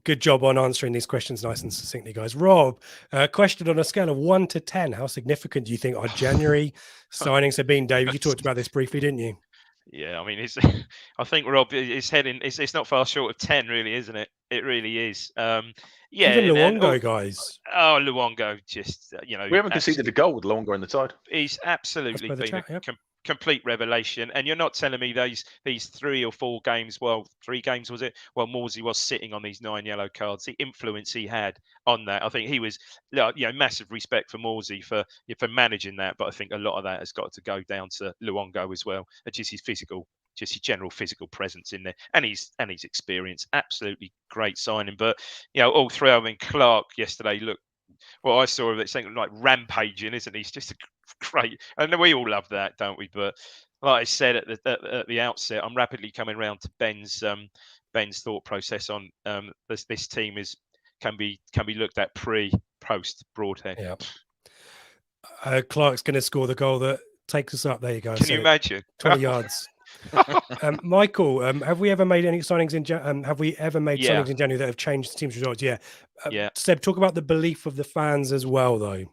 Good job on answering these questions nice and succinctly, guys. Rob, question on a scale of 1 to 10. How significant do you think our January signings have been? David, you talked about this briefly, didn't you? Yeah, I mean, I think Rob is heading. It's not far short of 10, really, isn't it? It really is. Yeah, even Luongo, guys. Oh, Luongo, just we haven't conceded a goal with Luongo in the side. He's absolutely been complete revelation. And you're not telling me these 3 or 4 games, 3 games was it? Well, Morsey was sitting on these 9 yellow cards. The influence he had on that, I think he was, massive respect for Morsey for managing that. But I think a lot of that has got to go down to Luongo as well. Just his general physical presence in there, and his experience. Absolutely great signing. But all 3. I mean, Clark yesterday looked. Well, I saw it something like rampaging, isn't he? He's just a great, and we all love that, don't we? But like I said at the outset, I'm rapidly coming around to Ben's thought process on this team can be looked at post Broadhead. Yeah. Clark's going to score the goal that takes us up. There you go. Can you imagine? 20 yards. Michael, have we ever made any signings in signings in January that have changed the team's results? Yeah. Seb, talk about the belief of the fans as well, though.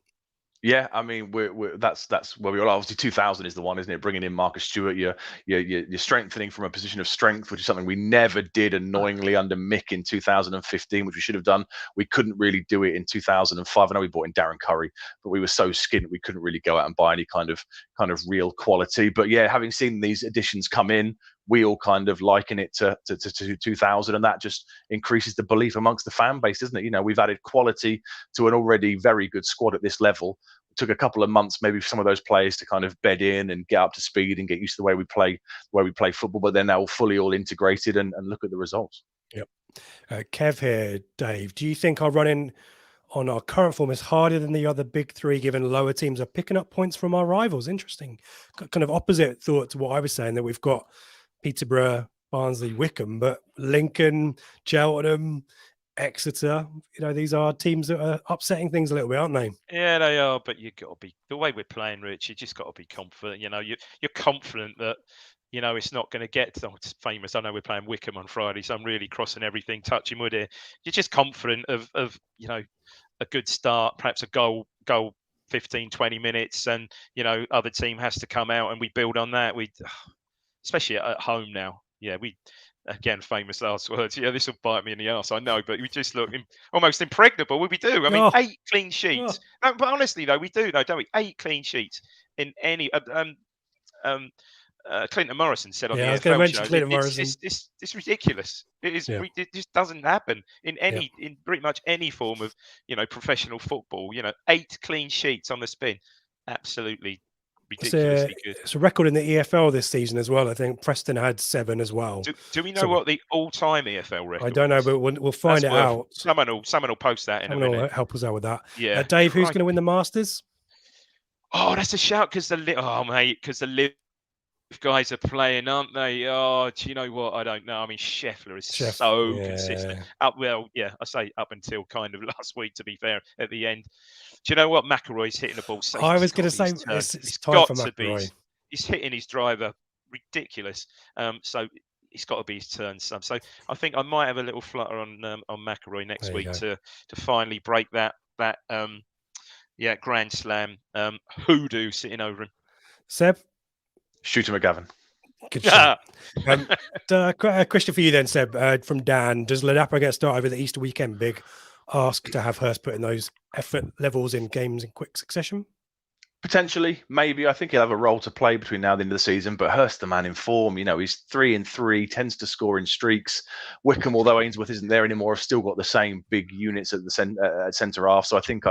Yeah, I mean, that's where we are. Obviously, 2000 is the one, isn't it? Bringing in Marcus Stewart, you're strengthening from a position of strength, which is something we never did annoyingly under Mick in 2015, which we should have done. We couldn't really do it in 2005. I know we brought in Darren Curry, but we were so skint we couldn't really go out and buy any kind of real quality. But yeah, having seen these additions come in, we all kind of liken it to 2000, and that just increases the belief amongst the fan base, doesn't it? We've added quality to an already very good squad at this level. It took a couple of months maybe for some of those players to kind of bed in and get up to speed and get used to the way we play football, but they're now all integrated and look at the results. Yep. Kev here, Dave. Do you think our running on our current form is harder than the other big 3, given lower teams are picking up points from our rivals? Interesting. Kind of opposite thought to what I was saying, that we've got Peterborough, Barnsley, Wickham, but Lincoln, Cheltenham, Exeter, these are teams that are upsetting things a little bit, aren't they? Yeah, they are, but you've got to be, the way we're playing, Rich, you just got to be confident. You're confident that it's not going to get it's famous. I know we're playing Wickham on Friday, so I'm really crossing everything, touching wood here. You're just confident of a good start, perhaps a goal 15, 20 minutes, and other team has to come out and we build on that. We, especially at home now. Yeah, again, famous last words. Yeah, this will bite me in the arse, I know, but we just look almost impregnable. We do. I mean, 8 clean sheets. No, but honestly, though, we do, though, don't we? 8 clean sheets in any. Clinton Morrison said on the I was going to EFL mention show, Clinton Morrison. It's ridiculous. It is. It just doesn't happen in in pretty much any form of professional football. 8 clean sheets on the spin, absolutely ridiculously good. It's a record in the EFL this season as well. I think Preston had 7 as well. Do we know what the all-time EFL record? I don't know, but we'll find it out. Someone will post that in a minute. Will help us out with that. Yeah, Dave, who's going to win the Masters? Oh, that's a shout because the Liv guys are playing, aren't they? Oh, do you know what? I don't know. I mean, Scheffler is so consistent. I say up until kind of last week, to be fair, at the end. Do you know what? McIlroy's hitting the ball. So I was going to say it's time for McIlroy. He's hitting his driver ridiculous. So it's got to be his turn. So I think I might have a little flutter on McIlroy next week to finally break that Grand Slam hoodoo sitting over him. Seb? Shooter McGavin. Good shot. A question for you then, Seb, from Dan. Does Ladapo get started over the Easter weekend? Big ask to have Hurst put in those effort levels in games in quick succession? Potentially, maybe. I think he'll have a role to play between now and the end of the season, but Hurst, the man in form, he's 3-3, tends to score in streaks. Wickham, although Ainsworth isn't there anymore, have still got the same big units at the centre half. So I think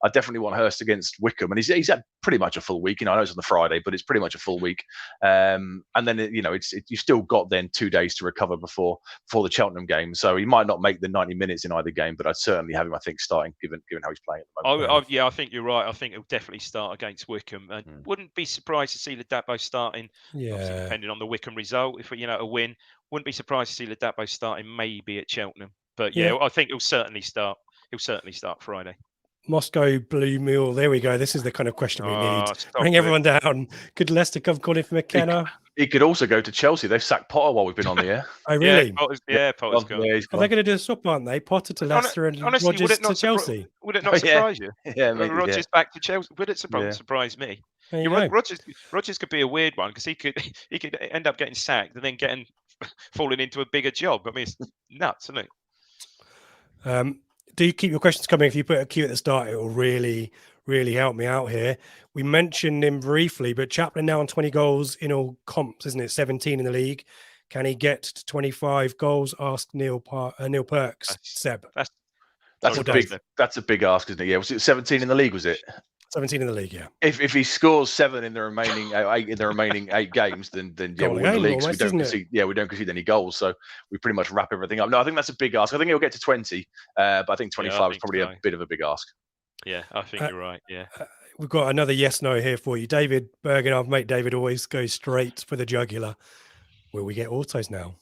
I definitely want Hurst against Wickham, and he's had pretty much a full week. I know it's on the Friday, but it's pretty much a full week. And then you've still got then 2 days to recover before the Cheltenham game. So he might not make the 90 minutes in either game, but I'd certainly have him, I think, starting given how he's playing at the moment. I think you're right. I think he'll definitely start against Wickham. And wouldn't be surprised to see Ladapo starting. Obviously, depending on the Wickham result, if a win, wouldn't be surprised to see Ladapo starting maybe at Cheltenham. But I think he'll certainly start. He'll certainly start Friday. Moscow Blue Mule. There we go. This is the kind of question we need. Bring everyone down. Could Leicester come calling for McKenna? He could also go to Chelsea. They've sacked Potter while we've been on the air. Oh, really? Potter's gone. They're going to do a swap, aren't they? Potter to Leicester and honestly, Rodgers to Chelsea. Would it not surprise you? Maybe, Rodgers back to Chelsea. Would it surprise me? Rodgers could be a weird one because he could end up getting sacked and then falling into a bigger job. I mean, it's nuts, isn't it? Do you keep your questions coming? If you put a queue at the start, it will really, really help me out here. We mentioned him briefly, but Chaplin now on 20 goals in all comps, isn't it? 17 in the league. Can he get to 25 goals? Asked Neil Perks. Seb. That's a big ask, isn't it? Yeah, was it 17 in the league? Was it 17 in the league? Yeah. If he scores 7 in the remaining 8 games, then we'll win the league. So we don't concede any goals, so we pretty much wrap everything up. No, I think that's a big ask. I think he'll get to 20, but I think 25 is probably a bit of a big ask. Yeah, I think you're right. Yeah. We've got another yes/no here for you, David Bergen. Our mate David always goes straight for the jugular. Will we get autos now?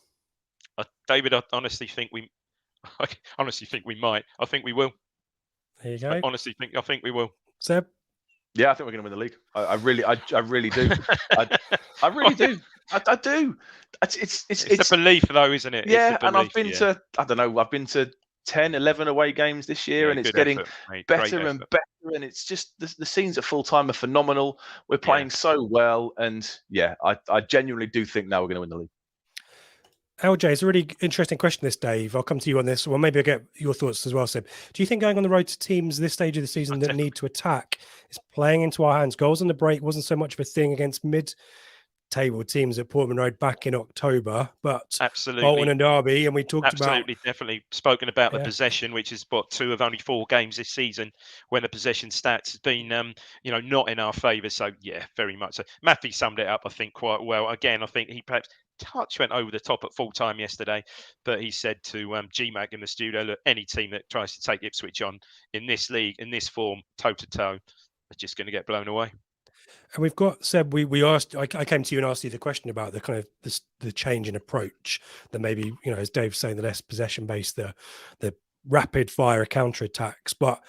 David, I honestly think we might. I think we will. There you go. I think we will. Seb? Yeah, I think we're going to win the league. I really do. I really do. I do. It's a belief, though, isn't it? Yeah, and I've been to, I don't know, I've been to 10, 11 away games this year, and it's getting better and better. And it's just the scenes at full time are phenomenal. We're playing so well, and I genuinely do think now we're going to win the league. LJ, it's a really interesting question this, Dave. I'll come to you on this. Well, maybe I'll get your thoughts as well, Seb. Do you think going on the road to teams this stage of the season that need to attack is playing into our hands? Goals on the break wasn't so much of a thing against mid-table teams at Portman Road back in October, but absolutely Bolton and Derby, and we talked definitely spoken about the possession, which is 2 of only 4 games this season when the possession stats has been not in our favour. So very much so. Matthew summed it up, I think, quite well. Again, I think he perhaps went over the top at full time yesterday, but he said to GMAC in the studio, look, any team that tries to take Ipswich on in this league, in this form, toe to toe, are just going to get blown away. And we've got, Seb, we asked, I came to you and asked you the question about the kind of the change in approach that maybe, as Dave's saying, the less possession based, the rapid fire counter attacks. But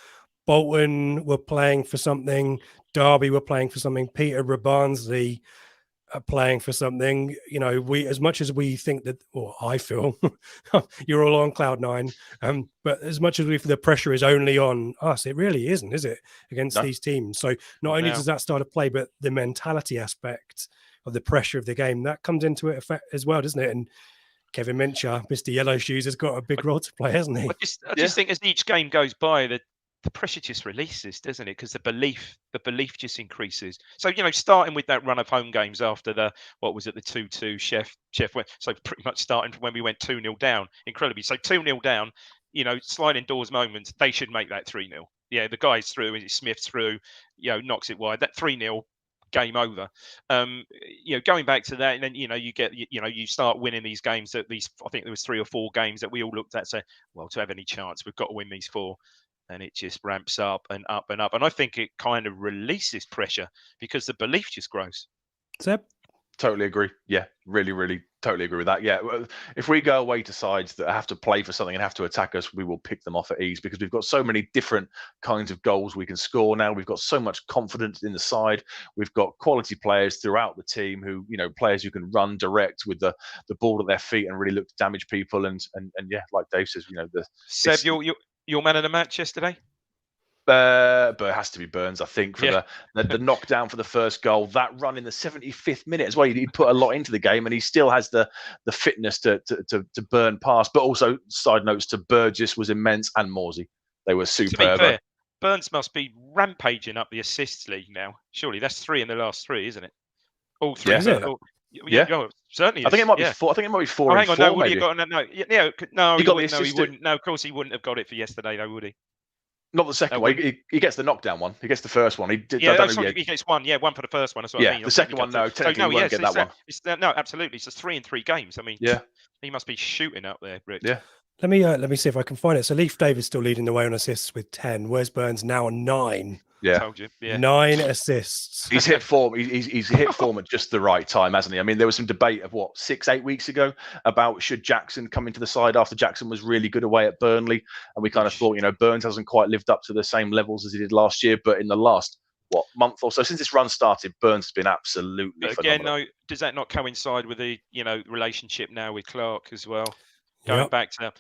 Bolton were playing for something, Derby were playing for something, Peter Barnsley playing for something. You know, we, as much as we think that, or I feel, you're all on cloud nine. But as much as the pressure is only on us, it really isn't, is it, against these teams? So not only does that start to play, but the mentality aspect of the pressure of the game that comes into it as well, doesn't it? And Kevin Mincher, Mr. Yellow Shoes, has got a big role to play, hasn't he? I just think as each game goes by, the pressure just releases, doesn't it? Because the belief just increases. So, you know, starting with that run of home games after the 2-2 Chef went, so pretty much starting from when we went 2-0 down, incredibly. So 2-0 down, you know, sliding doors moments, they should make that 3-0. Yeah, the guy's through, and Smith through, you know, knocks it wide. That 3-0, game over. You know, going back to that, and then, you know, you start winning these games. At least I think there was 3 or 4 games that we all looked at, say, well, to have any chance, we've got to win these 4. And it just ramps up and up and up. And I think it kind of releases pressure because the belief just grows. Seb? Totally agree. Yeah, really, totally agree with that. Yeah, if we go away to sides that have to play for something and have to attack us, we will pick them off at ease because we've got so many different kinds of goals we can score now. We've got so much confidence in the side. We've got quality players throughout the team who, you know, players who can run direct with the ball at their feet and really look to damage people. And yeah, like Dave says, you know, Seb, your man of the match yesterday? But it has to be Burns, I think, for the knockdown for the first goal. That run in the 75th minute as well. He put a lot into the game, and he still has the fitness to burn past. But also, side notes to Burgess was immense, and Morsey. They were superb. To be fair, Burns must be rampaging up the assists league now. Surely that's 3 in the last 3, isn't it? All 3. Yeah. Certainly. I think it might be 4. I think it might be 4. Oh, hang on, no, what have you got? No, he wouldn't. No, of course he wouldn't have got it for yesterday, though, would he? Not the second one. He gets the knockdown one. He gets the first one. He gets one. Yeah, one for the first one. That's what I mean. The second one, no. Technically, he won't get that one. No, absolutely. It's just 3 in 3 games. I mean, he must be shooting up there, Rick. Yeah. Let me see if I can find it. So Leif Davis still leading the way on assists with 10. Where's Burns now on 9? Yeah. Told you. Yeah. 9 assists. He's hit form. He's hit form at just the right time, hasn't he? I mean, there was some debate of 6-8 weeks ago about should Jackson come into the side after Jackson was really good away at Burnley, and we kind of thought, you know, Burns hasn't quite lived up to the same levels as he did last year, but in the last month or so since this run started, Burns has been absolutely phenomenal. Again, does that not coincide with the relationship now with Clark as well? Going back to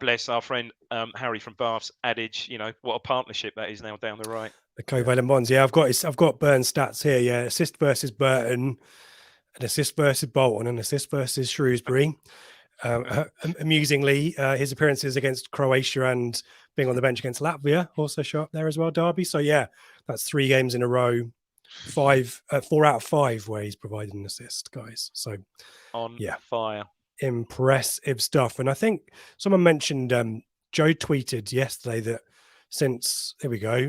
bless our friend Harry from Bath's adage, you know, what a partnership that is now down the right. The covalent bonds. Yeah, I've got Burns stats here. Yeah, assist versus Burton, an assist versus Bolton, an assist versus Shrewsbury. Amusingly, his appearances against Croatia and being on the bench against Latvia also show up there as well, Derby. So yeah, that's 3 games in a row, 4 out of 5 where he's provided an assist, guys. So on fire. Impressive stuff. And I think someone mentioned Joe tweeted yesterday that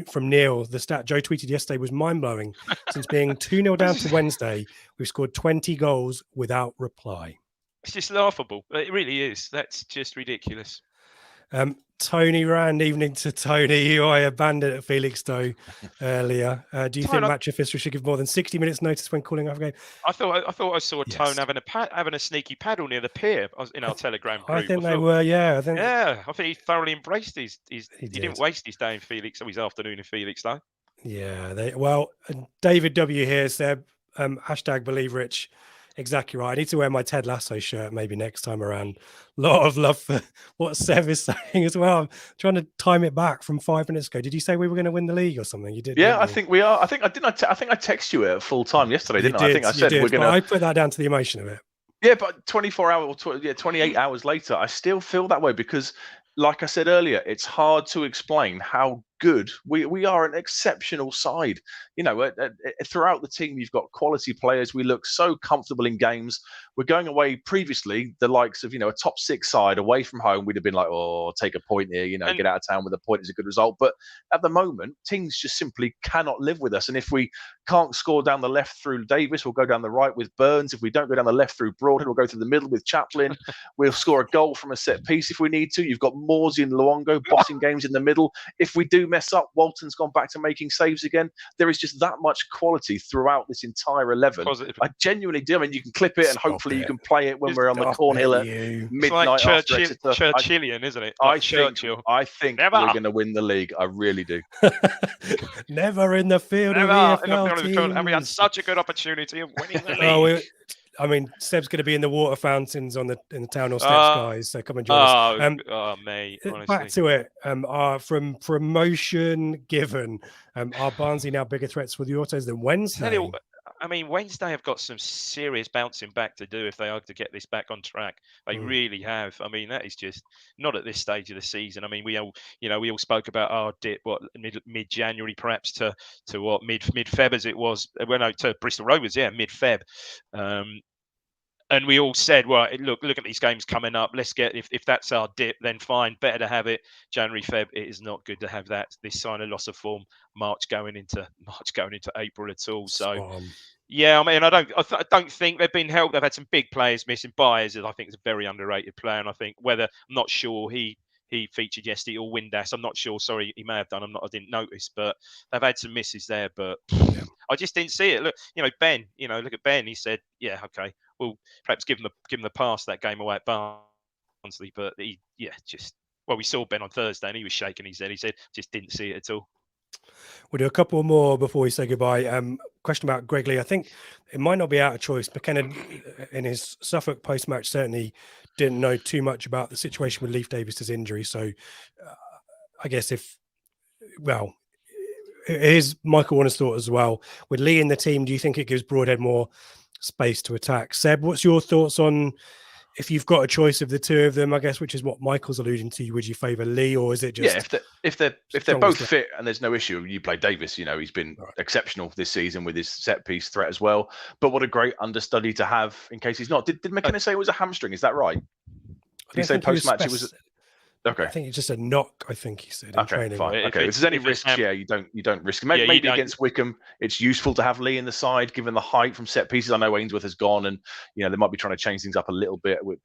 from Neil, the stat Joe tweeted yesterday was mind-blowing. Since being 2-0 down to Wednesday, we've scored 20 goals without reply. It's just laughable. It really is. That's just ridiculous. Tony Rand, evening to Tony, who I abandoned at Felixstowe earlier. Do you think match officials should give more than 60 minutes notice when calling off a game? I thought I saw Tone having a sneaky paddle near the pier in our Telegram group. I think they were, I think he thoroughly embraced he didn't waste his day in Felix, or his afternoon in Felixstowe. Yeah, David W here said, #BelieveRich. Exactly right. I need to wear my Ted Lasso shirt maybe next time around. A lot of love for what Seb is saying as well. I'm trying to time it back from 5 minutes ago. Did you say we were going to win the league or something? You did. Yeah, I think we are. I think I texted you at full time yesterday, didn't I? I think I said we're going to. I put that down to the emotion of it. Yeah, but 28 hours later, I still feel that way because, like I said earlier, it's hard to explain how good we are. An exceptional side. You know, throughout the team, you've got quality players. We look so comfortable in games. We're going away previously, the likes of, a top 6 side away from home. We'd have been like, oh, take a point here, get out of town with a point is a good result. But at the moment, teams just simply cannot live with us. And if we can't score down the left through Davis, we'll go down the right with Burns. If we don't go down the left through Broadhead, we'll go through the middle with Chaplin. We'll score a goal from a set piece if we need to. You've got Morsey and Luongo bossing games in the middle. If we do do mess up. Walton's gone back to making saves again. There is just that much quality throughout this entire 11. Positive. I genuinely do. I mean, you can clip it and hopefully you can play it when we're on the Stop Cornhill it, at It's midnight like after Exeter. Churchillian, isn't it? Like I think we're going to win the league. I really do. Never in the field of EFL teams. And we had such a good opportunity of winning the league. I mean, Seb's going to be in the water fountains in the town hall steps, guys. So come and join us. Mate, honestly. Back to it. From promotion given, are Barnsley now bigger threats for the Autos than Wednesday? I mean, Wednesday have got some serious bouncing back to do if they are to get this back on track. They really have. I mean, that is just not at this stage of the season. I mean, we all spoke about our dip, mid-January perhaps to what mid-Feb as it was. Well, no, to Bristol Rovers, mid-Feb. And we all said, well, look at these games coming up. Let's get if that's our dip, then fine. Better to have it January, Feb. It is not good to have this sign of loss of form March going into April at all. So, yeah, I mean, I don't think they've been helped. They've had some big players missing. Byers, I think, is a very underrated player, and I think I'm not sure he featured yesterday, or Windass. I'm not sure. Sorry, he may have done. I didn't notice, but they've had some misses there. But I just didn't see it. Look, Ben. Look at Ben. He said, "Yeah, okay, we'll perhaps give him the pass that game away at Barnsley." But we saw Ben on Thursday, and he was shaking his head. He said, "Just didn't see it at all." We'll do a couple more before we say goodbye. Question about Greg Lee. I think it might not be out of choice. McKenna, in his Suffolk post-match, certainly didn't know too much about the situation with Leif Davis's injury. So I guess here's Michael Warner's thought as well. With Lee in the team, do you think it gives Broadhead more space to attack? Seb, what's your thoughts on if you've got a choice of the two of them, I guess, which is what Michael's alluding to? Would you favour Lee, or is it just if they're both fit and there's no issue, you play Davis. He's been exceptional this season with his set piece threat as well. But what a great understudy to have in case he's not. Did McKenna say it was a hamstring? Is that right? Did he say post match it was? Okay. I think it's just a knock. I think he said in training. Fine. Okay. If there's any risks, you don't risk it. Maybe against Wickham, it's useful to have Lee in the side, given the height from set pieces. I know Ainsworth has gone, and they might be trying to change things up a little bit with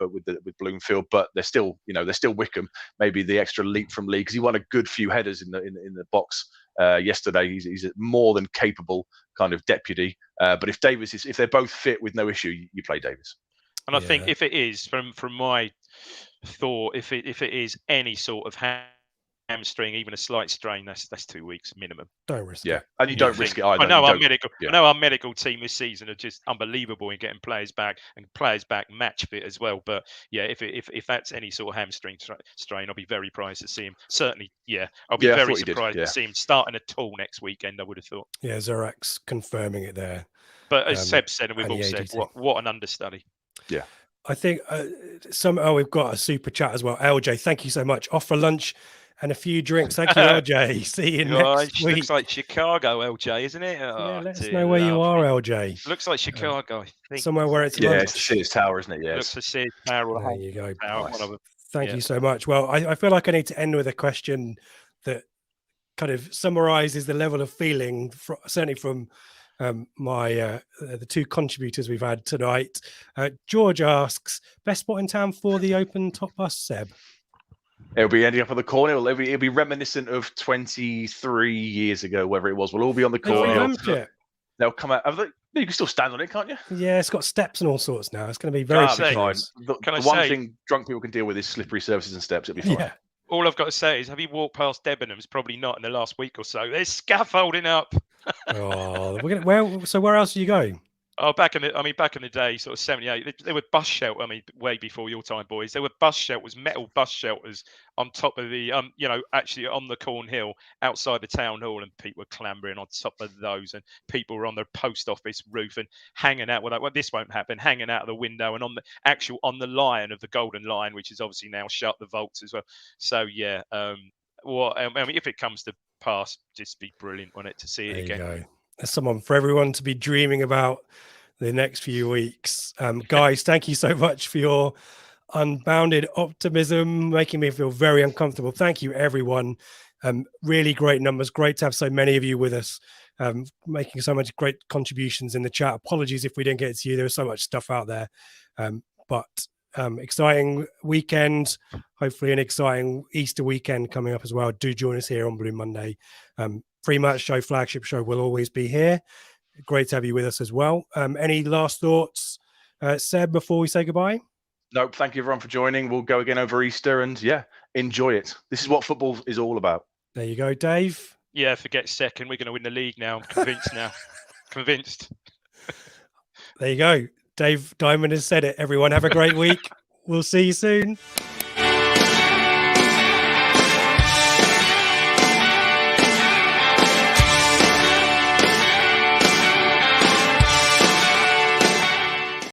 Bloomfield, but they're still Wickham. Maybe the extra leap from Lee because he won a good few headers in the box yesterday. He's a more than capable kind of deputy. But if they're both fit with no issue, you play Davis. And I think if it is from my thought, if it is any sort of hamstring, even a slight strain, that's 2 weeks minimum. Don't risk it. And you don't risk it either. I know our medical team this season are just unbelievable in getting players back match fit as well. But if that's any sort of hamstring strain, I'll be very surprised to see him. Certainly, I'll be very surprised to see him starting at all next weekend. I would have thought. Yeah, Zorak's confirming it there. But as Seb said, and we've all said, what an understudy. Yeah. I think we've got a super chat as well. LJ, thank you so much. Off for lunch and a few drinks. Thank you, LJ. See you next week. Looks like Chicago, LJ, isn't it? Let us know where you are, LJ. Looks like Chicago. I think. Somewhere where it's lunch. It's the Sears Tower, isn't it? Yes. Looks like Sears Tower. There you go. Nice. Thank you so much. Well, I feel like I need to end with a question that kind of summarizes the level of feeling, certainly from the two contributors we've had tonight. George asks, best spot in town for the open top bus, Seb? It'll be ending up on the corner. It'll be reminiscent of 23 years ago, whether it was. We'll all be on the corner. They'll come out. You can still stand on it, can't you? Yeah, it's got steps and all sorts now. It's going to be very fine. The one thing drunk people can deal with is slippery surfaces and steps. It'll be fine. Yeah. All I've got to say is, have you walked past Debenhams? Probably not in the last week or so. There's scaffolding up. Where else are you going? Oh, back in the day, sort of 78, there were bus shelters. I mean, way before your time, boys. There were bus shelters, metal bus shelters on top of the, actually on the Cornhill outside the town hall, and people were clambering on top of those, and people were on the post office roof and hanging out. Well, this won't happen. Hanging out of the window and on the line of the Golden Line, which is obviously now shut, the vaults as well. So if it comes to pass, just be brilliant on it to see it again. There you go. There's someone for everyone to be dreaming about the next few weeks. Guys, thank you so much for your unbounded optimism, making me feel very uncomfortable. Thank you, everyone. Really great numbers. Great to have so many of you with us, making so much great contributions in the chat. Apologies if we didn't get to you. There was so much stuff out there. But Exciting weekend. Hopefully an exciting Easter weekend coming up as well. Do join us here on Blue Monday. Prematch show, flagship show will always be here. Great to have you with us as well. Any last thoughts, Seb, before we say goodbye? Nope. Thank you everyone for joining. We'll go again over Easter and enjoy it. This is what football is all about. There you go, Dave. Yeah, forget second. We're going to win the league now. I'm convinced now. Convinced. There you go. Dave Diamond has said it. Everyone have a great week. We'll see you soon.